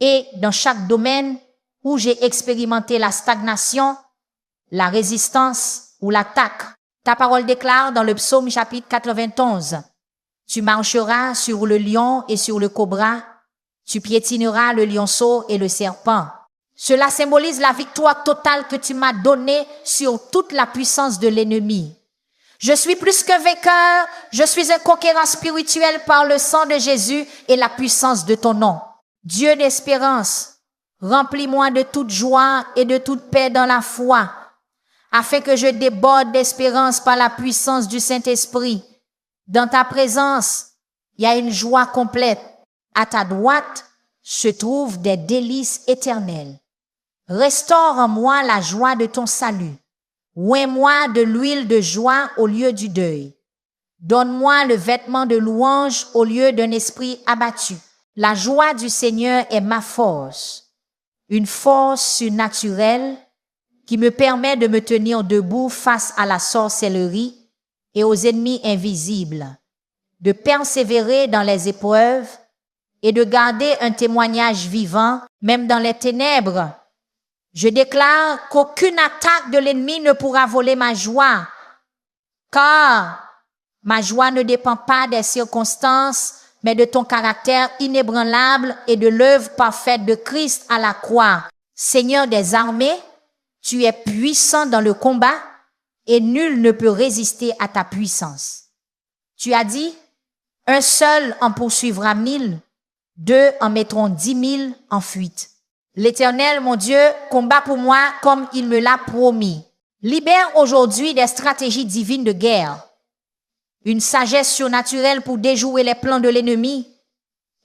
et dans chaque domaine où j'ai expérimenté la stagnation, la résistance ou l'attaque. Ta parole déclare dans le psaume chapitre 91, « Tu marcheras sur le lion et sur le cobra, tu piétineras le lionceau et le serpent. » Cela symbolise la victoire totale que tu m'as donnée sur toute la puissance de l'ennemi. Je suis plus qu'un vainqueur, je suis un conquérant spirituel par le sang de Jésus et la puissance de ton nom. Dieu d'espérance, remplis-moi de toute joie et de toute paix dans la foi, afin que je déborde d'espérance par la puissance du Saint-Esprit. Dans ta présence, il y a une joie complète. À ta droite se trouvent des délices éternelles. Restaure en moi la joie de ton salut. Oins-moi de l'huile de joie au lieu du deuil. Donne-moi le vêtement de louange au lieu d'un esprit abattu. La joie du Seigneur est ma force, une force surnaturelle qui me permet de me tenir debout face à la sorcellerie et aux ennemis invisibles, de persévérer dans les épreuves et de garder un témoignage vivant, même dans les ténèbres. Je déclare qu'aucune attaque de l'ennemi ne pourra voler ma joie, car ma joie ne dépend pas des circonstances, mais de ton caractère inébranlable et de l'œuvre parfaite de Christ à la croix. Seigneur des armées, tu es puissant dans le combat et nul ne peut résister à ta puissance. Tu as dit, un seul en poursuivra 1000, 2 en mettront 10 000 en fuite. L'Éternel, mon Dieu, combat pour moi comme il me l'a promis. Libère aujourd'hui des stratégies divines de guerre, une sagesse surnaturelle pour déjouer les plans de l'ennemi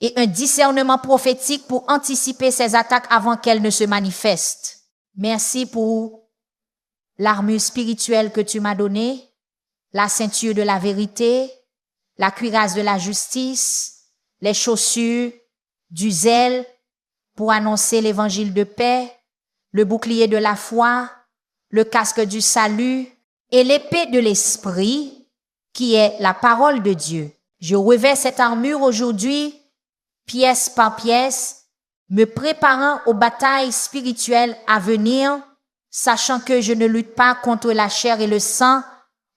et un discernement prophétique pour anticiper ses attaques avant qu'elles ne se manifestent. Merci pour l'armure spirituelle que tu m'as donnée, la ceinture de la vérité, la cuirasse de la justice, les chaussures du zèle pour annoncer l'évangile de paix, le bouclier de la foi, le casque du salut et l'épée de l'esprit qui est la parole de Dieu. Je revêts cette armure aujourd'hui, pièce par pièce, me préparant aux batailles spirituelles à venir, sachant que je ne lutte pas contre la chair et le sang,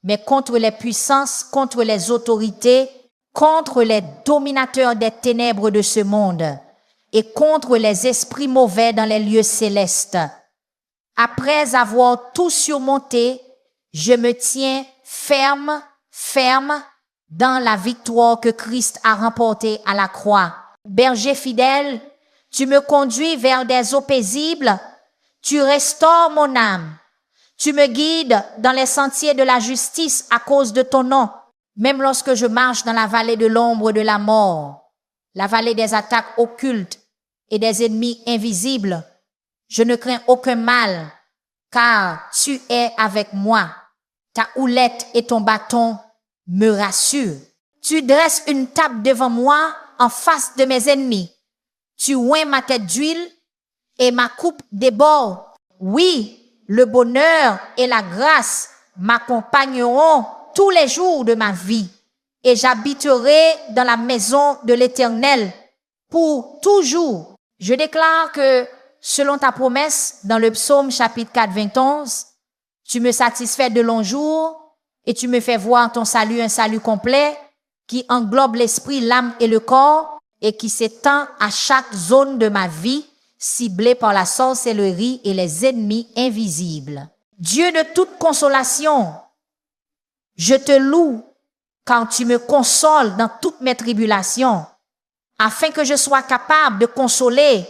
mais contre les puissances, contre les autorités, contre les dominateurs des ténèbres de ce monde et contre les esprits mauvais dans les lieux célestes. Après avoir tout surmonté, je me tiens ferme dans la victoire que Christ a remportée à la croix. Berger fidèle, tu me conduis vers des eaux paisibles, tu restaures mon âme, tu me guides dans les sentiers de la justice à cause de ton nom, même lorsque je marche dans la vallée de l'ombre de la mort, la vallée des attaques occultes et des ennemis invisibles. Je ne crains aucun mal, car tu es avec moi. Ta houlette et ton bâton me rassurent. Tu dresses une table devant moi en face de mes ennemis. Tu oins ma tête d'huile et ma coupe déborde. Oui, le bonheur et la grâce m'accompagneront tous les jours de ma vie et j'habiterai dans la maison de l'Éternel pour toujours. Je déclare que selon ta promesse dans le psaume chapitre 4, 21, tu me satisfais de longs jours et tu me fais voir ton salut, un salut complet qui englobe l'esprit, l'âme et le corps et qui s'étend à chaque zone de ma vie ciblée par la sorcellerie et les ennemis invisibles. Dieu de toute consolation, je te loue car tu me consoles dans toutes mes tribulations afin que je sois capable de consoler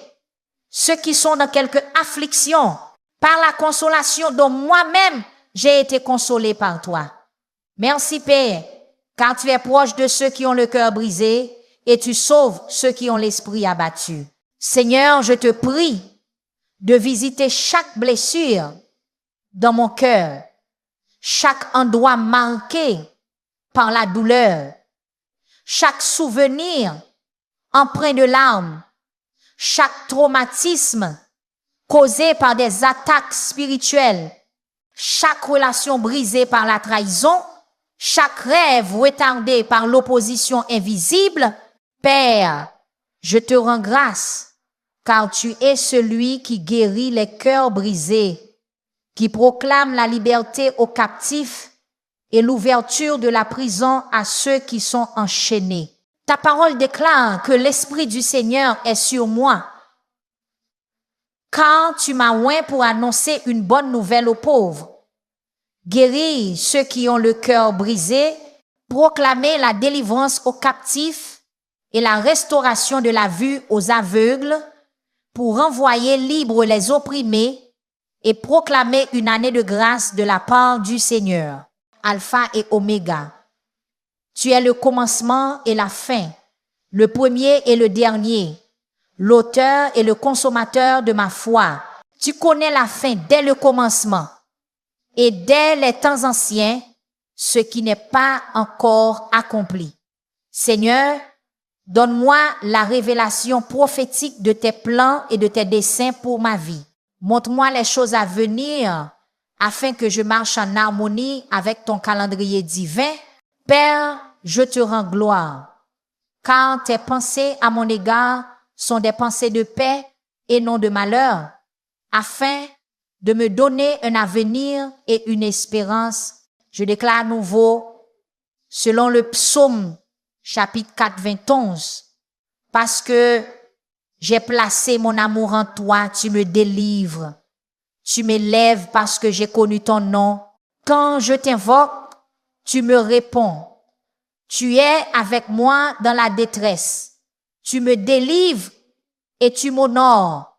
ceux qui sont dans quelque affliction par la consolation dont moi-même j'ai été consolé par toi. Merci Père, car tu es proche de ceux qui ont le cœur brisé et tu sauves ceux qui ont l'esprit abattu. Seigneur, je te prie de visiter chaque blessure dans mon cœur, chaque endroit marqué par la douleur, chaque souvenir empreint de larmes, chaque traumatisme causé par des attaques spirituelles, chaque relation brisée par la trahison, chaque rêve retardé par l'opposition invisible. Père, je te rends grâce, car tu es celui qui guérit les cœurs brisés, qui proclame la liberté aux captifs et l'ouverture de la prison à ceux qui sont enchaînés. Ta parole déclare que l'Esprit du Seigneur est sur moi, car tu m'as oint pour annoncer une bonne nouvelle aux pauvres, guérir ceux qui ont le cœur brisé, proclamer la délivrance aux captifs et la restauration de la vue aux aveugles, pour renvoyer libres les opprimés et proclamer une année de grâce de la part du Seigneur, Alpha et Oméga. Tu es le commencement et la fin, le premier et le dernier, l'auteur et le consommateur de ma foi. Tu connais la fin dès le commencement et dès les temps anciens, ce qui n'est pas encore accompli. Seigneur, donne-moi la révélation prophétique de tes plans et de tes desseins pour ma vie. Montre-moi les choses à venir afin que je marche en harmonie avec ton calendrier divin. Père, je te rends gloire, car tes pensées à mon égard sont des pensées de paix et non de malheur, afin de me donner un avenir et une espérance. Je déclare à nouveau, selon le psaume chapitre 4, 21, parce que j'ai placé mon amour en toi, tu me délivres. Tu m'élèves parce que j'ai connu ton nom. Quand je t'invoque, tu me réponds. Tu es avec moi dans la détresse. Tu me délivres et tu m'honores.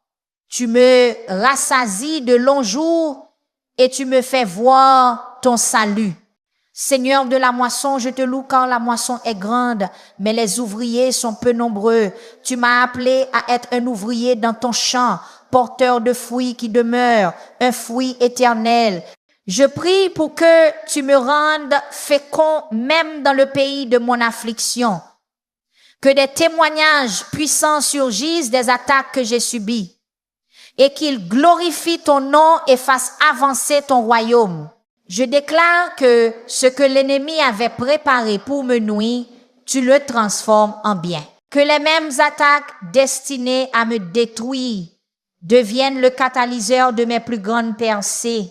Tu me rassasies de longs jours et tu me fais voir ton salut. Seigneur de la moisson, je te loue car la moisson est grande, mais les ouvriers sont peu nombreux. Tu m'as appelé à être un ouvrier dans ton champ, porteur de fruits qui demeurent, un fruit éternel. Je prie pour que tu me rendes fécond même dans le pays de mon affliction. Que des témoignages puissants surgissent des attaques que j'ai subies et qu'ils glorifient ton nom et fassent avancer ton royaume. Je déclare que ce que l'ennemi avait préparé pour me nuire, tu le transformes en bien. Que les mêmes attaques destinées à me détruire deviennent le catalyseur de mes plus grandes percées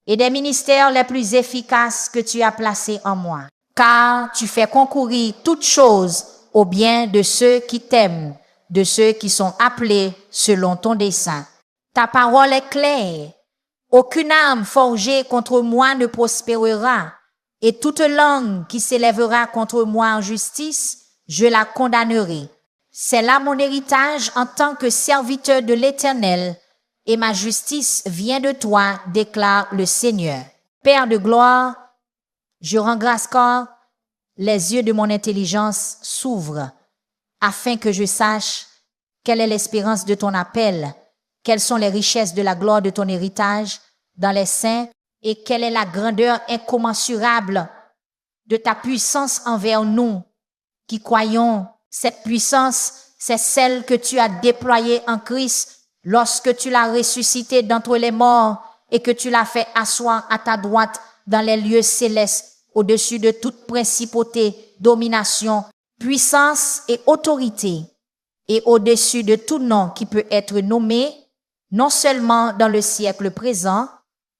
et des ministères les plus efficaces que tu as placés en moi. Car tu fais concourir toutes choses au bien de ceux qui t'aiment, de ceux qui sont appelés selon ton dessein. Ta parole est claire. Aucune arme forgée contre moi ne prospérera, et toute langue qui s'élèvera contre moi en justice, je la condamnerai. C'est là mon héritage en tant que serviteur de l'Éternel, et ma justice vient de toi, déclare le Seigneur. Père de gloire, je rends grâce car les yeux de mon intelligence s'ouvrent, afin que je sache quelle est l'espérance de ton appel, quelles sont les richesses de la gloire de ton héritage dans les saints et quelle est la grandeur incommensurable de ta puissance envers nous qui croyons. Cette puissance, c'est celle que tu as déployée en Christ lorsque tu l'as ressuscité d'entre les morts et que tu l'as fait asseoir à ta droite dans les lieux célestes au-dessus de toute principauté, domination, puissance et autorité et au-dessus de tout nom qui peut être nommé non seulement dans le siècle présent,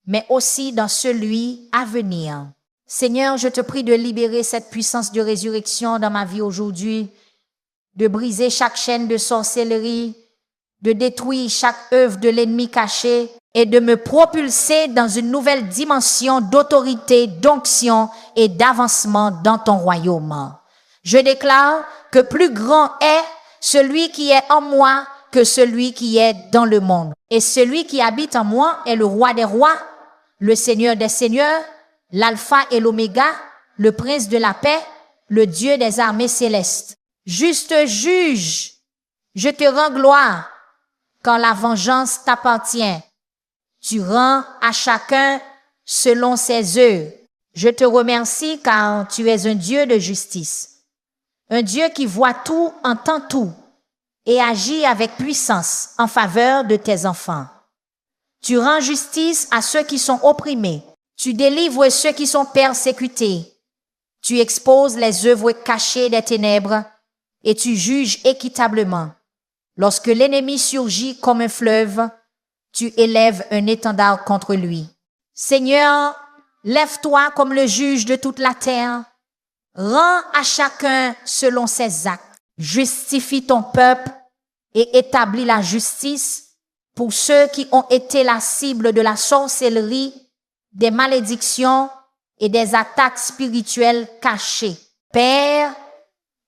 mais aussi dans celui à venir. Seigneur, je te prie de libérer cette puissance de résurrection dans ma vie aujourd'hui, de briser chaque chaîne de sorcellerie, de détruire chaque œuvre de l'ennemi caché et de me propulser dans une nouvelle dimension d'autorité, d'onction et d'avancement dans ton royaume. Je déclare que plus grand est celui qui est en moi que celui qui est dans le monde. Et celui qui habite en moi est le roi des rois, le Seigneur des seigneurs, l'alpha et l'oméga, le prince de la paix, le Dieu des armées célestes. Juste juge, je te rends gloire, quand la vengeance t'appartient. Tu rends à chacun selon ses œuvres. Je te remercie car tu es un Dieu de justice, un Dieu qui voit tout, entend tout et agit avec puissance en faveur de tes enfants. Tu rends justice à ceux qui sont opprimés. Tu délivres ceux qui sont persécutés. Tu exposes les œuvres cachées des ténèbres et tu juges équitablement. Lorsque l'ennemi surgit comme un fleuve, tu élèves un étendard contre lui. Seigneur, lève-toi comme le juge de toute la terre. Rends à chacun selon ses actes. Justifie ton peuple et établis la justice pour ceux qui ont été la cible de la sorcellerie, des malédictions et des attaques spirituelles cachées. Père,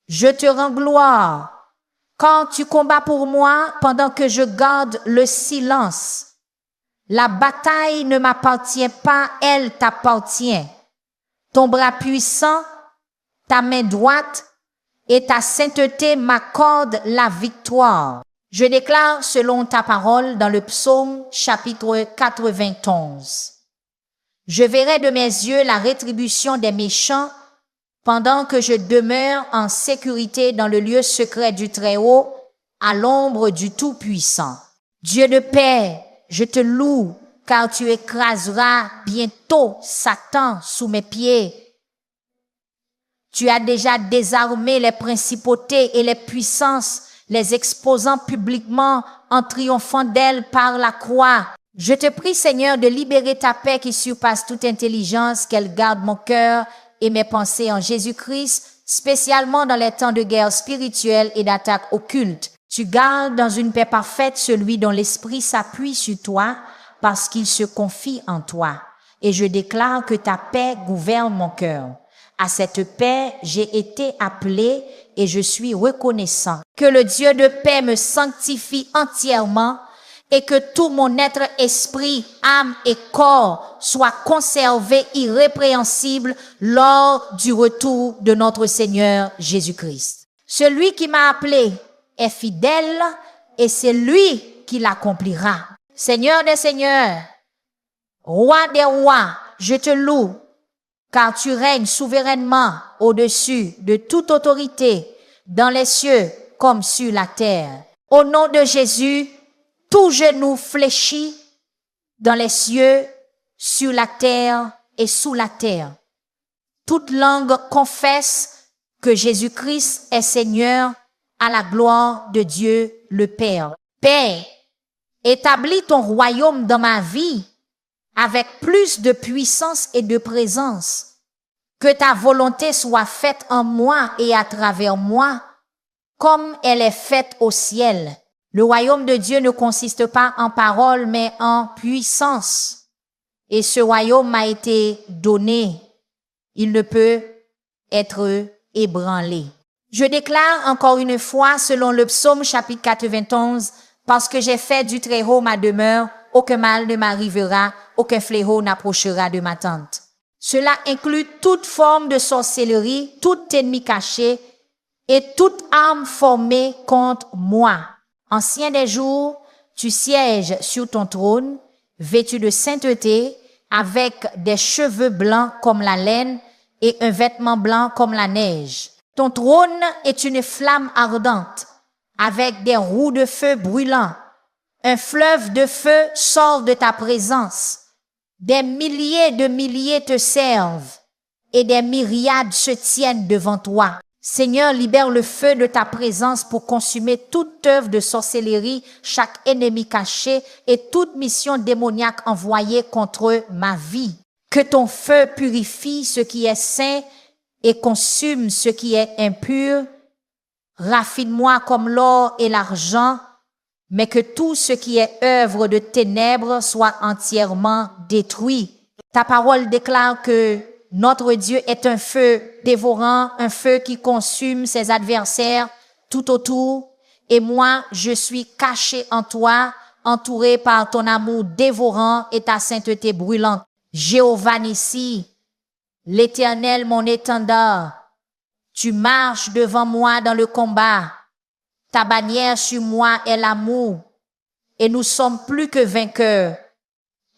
Je te rends gloire, quand tu combats pour moi pendant que je garde le silence. La bataille ne m'appartient pas, elle t'appartient. Ton bras puissant, ta main droite et ta sainteté m'accordent la victoire. Je déclare selon ta parole dans le psaume chapitre 91. Je verrai de mes yeux la rétribution des méchants pendant que je demeure en sécurité dans le lieu secret du Très-Haut, à l'ombre du Tout-Puissant. Dieu de paix, je te loue, car tu écraseras bientôt Satan sous mes pieds. Tu as déjà désarmé les principautés et les puissances, les exposant publiquement en triomphant d'elles par la croix. Je te prie, Seigneur, de libérer ta paix qui surpasse toute intelligence, qu'elle garde mon cœur et mes pensées en Jésus-Christ, spécialement dans les temps de guerre spirituelle et d'attaque occulte. Tu gardes dans une paix parfaite celui dont l'esprit s'appuie sur toi parce qu'il se confie en toi. Et je déclare que ta paix gouverne mon cœur. À cette paix, j'ai été appelé et je suis reconnaissant. Que le Dieu de paix me sanctifie entièrement et que tout mon être, esprit, âme et corps soit conservé irrépréhensible lors du retour de notre Seigneur Jésus-Christ. Celui qui m'a appelé est fidèle et c'est lui qui l'accomplira. Seigneur des seigneurs, roi des rois, je te loue, car tu règnes souverainement au-dessus de toute autorité dans les cieux comme sur la terre. Au nom de Jésus, tout genou fléchit dans les cieux, sur la terre et sous la terre. Toute langue confesse que Jésus-Christ est Seigneur à la gloire de Dieu le Père. Père, établis ton royaume dans ma vie avec plus de puissance et de présence. Que ta volonté soit faite en moi et à travers moi, comme elle est faite au ciel. Le royaume de Dieu ne consiste pas en paroles, mais en puissance. Et ce royaume m'a été donné. Il ne peut être ébranlé. Je déclare encore une fois, selon le psaume chapitre 91, parce que j'ai fait du Très-Haut ma demeure, aucun mal ne m'arrivera, aucun fléau n'approchera de ma tente. Cela inclut toute forme de sorcellerie, tout ennemi caché et toute arme formée contre moi. Ancien des jours, tu sièges sur ton trône, vêtu de sainteté, avec des cheveux blancs comme la laine et un vêtement blanc comme la neige. Ton trône est une flamme ardente, avec des roues de feu brûlants. Un fleuve de feu sort de ta présence. Des milliers de milliers te servent et des myriades se tiennent devant toi. Seigneur, libère le feu de ta présence pour consumer toute œuvre de sorcellerie, chaque ennemi caché et toute mission démoniaque envoyée contre ma vie. Que ton feu purifie ce qui est saint et consume ce qui est impur. Raffine-moi comme l'or et l'argent, mais que tout ce qui est œuvre de ténèbres soit entièrement détruit. Ta parole déclare que notre Dieu est un feu dévorant, un feu qui consume ses adversaires tout autour. Et moi, je suis caché en toi, entouré par ton amour dévorant et ta sainteté brûlante. Jéhovah Nissi, l'Éternel mon étendard, tu marches devant moi dans le combat. Ta bannière sur moi est l'amour, et nous sommes plus que vainqueurs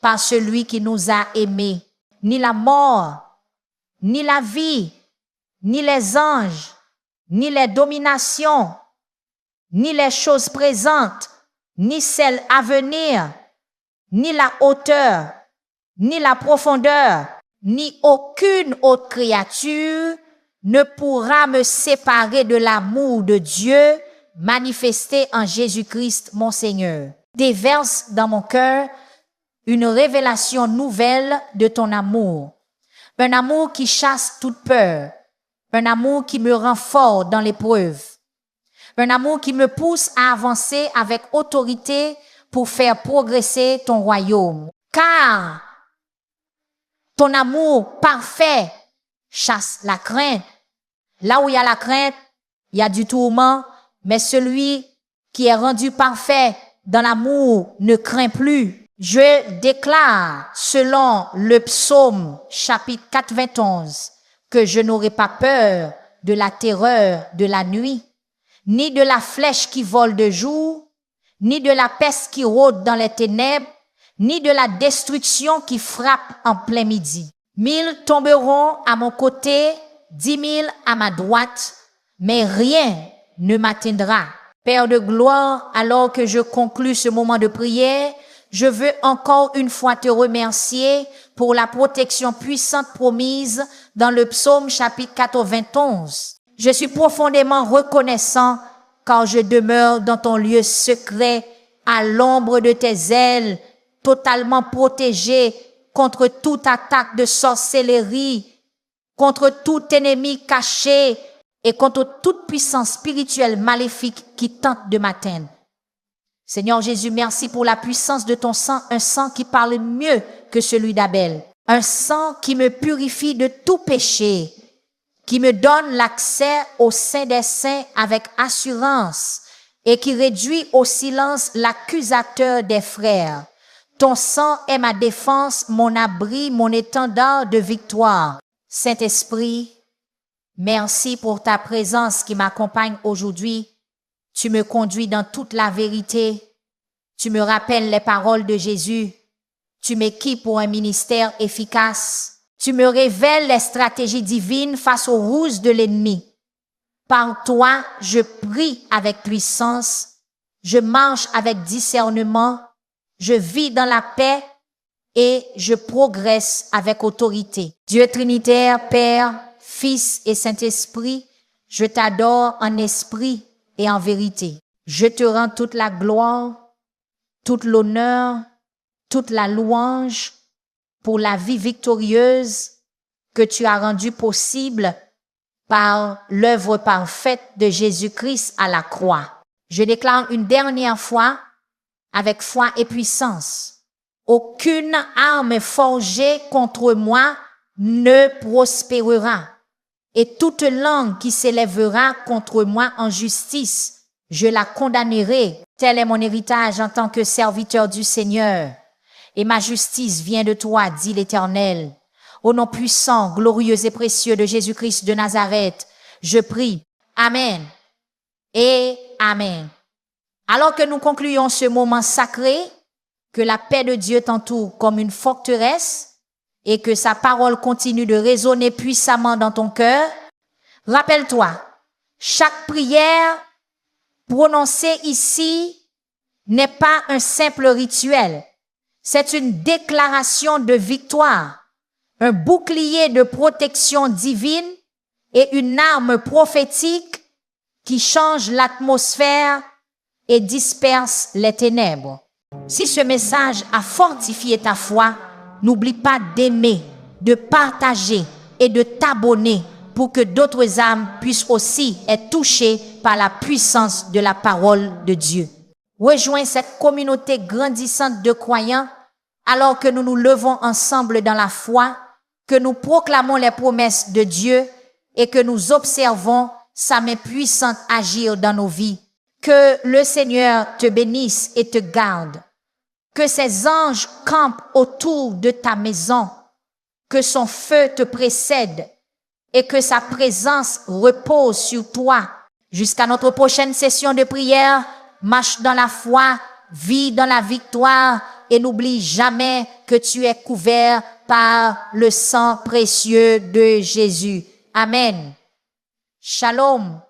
par celui qui nous a aimés. Ni la mort, ni la vie, ni les anges, ni les dominations, ni les choses présentes, ni celles à venir, ni la hauteur, ni la profondeur, ni aucune autre créature ne pourra me séparer de l'amour de Dieu manifesté en Jésus-Christ mon Seigneur. Déverse dans mon cœur une révélation nouvelle de ton amour. Un amour qui chasse toute peur. Un amour qui me rend fort dans l'épreuve. Un amour qui me pousse à avancer avec autorité pour faire progresser ton royaume. Car ton amour parfait chasse la crainte. Là où il y a la crainte, il y a du tourment, mais celui qui est rendu parfait dans l'amour ne craint plus. Je déclare, selon le psaume chapitre 91, que je n'aurai pas peur de la terreur de la nuit, ni de la flèche qui vole de jour, ni de la peste qui rôde dans les ténèbres, ni de la destruction qui frappe en plein midi. 1000 tomberont à mon côté, 10 000 à ma droite, mais rien ne m'atteindra. Père de gloire, alors que je conclus ce moment de prière, je veux encore une fois te remercier pour la protection puissante promise dans le psaume chapitre 91. Je suis profondément reconnaissant car je demeure dans ton lieu secret, à l'ombre de tes ailes, totalement protégé contre toute attaque de sorcellerie, contre tout ennemi caché et contre toute puissance spirituelle maléfique qui tente de m'atteindre. Seigneur Jésus, merci pour la puissance de ton sang, un sang qui parle mieux que celui d'Abel, un sang qui me purifie de tout péché, qui me donne l'accès au sein des saints avec assurance et qui réduit au silence l'accusateur des frères. Ton sang est ma défense, mon abri, mon étendard de victoire. Saint-Esprit, merci pour ta présence qui m'accompagne aujourd'hui. Tu me conduis dans toute la vérité. Tu me rappelles les paroles de Jésus. Tu m'équipes pour un ministère efficace. Tu me révèles les stratégies divines face aux ruses de l'ennemi. Par toi, je prie avec puissance. Je marche avec discernement. Je vis dans la paix et je progresse avec autorité. Dieu Trinitaire, Père, Fils et Saint-Esprit, je t'adore en esprit et en vérité. Je te rends toute la gloire, toute l'honneur, toute la louange pour la vie victorieuse que tu as rendue possible par l'œuvre parfaite de Jésus-Christ à la croix. Je déclare une dernière fois, avec foi et puissance, aucune arme forgée contre moi ne prospérera, et toute langue qui s'élèvera contre moi en justice, je la condamnerai. Tel est mon héritage en tant que serviteur du Seigneur, et ma justice vient de toi, dit l'Éternel. Au nom puissant, glorieux et précieux de Jésus-Christ de Nazareth, je prie. Amen et Amen. Alors que nous concluons ce moment sacré, que la paix de Dieu t'entoure comme une forteresse et que sa parole continue de résonner puissamment dans ton cœur, rappelle-toi, chaque prière prononcée ici n'est pas un simple rituel. C'est une déclaration de victoire, un bouclier de protection divine et une arme prophétique qui change l'atmosphère et disperse les ténèbres. Si ce message a fortifié ta foi, n'oublie pas d'aimer, de partager et de t'abonner pour que d'autres âmes puissent aussi être touchées par la puissance de la parole de Dieu. Rejoins cette communauté grandissante de croyants alors que nous nous levons ensemble dans la foi, que nous proclamons les promesses de Dieu et que nous observons sa main puissante agir dans nos vies. Que le Seigneur te bénisse et te garde. Que ses anges campent autour de ta maison. Que son feu te précède et que sa présence repose sur toi. Jusqu'à notre prochaine session de prière, marche dans la foi, vis dans la victoire et n'oublie jamais que tu es couvert par le sang précieux de Jésus. Amen. Shalom.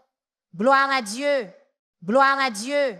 Gloire à Dieu. Gloire à Dieu.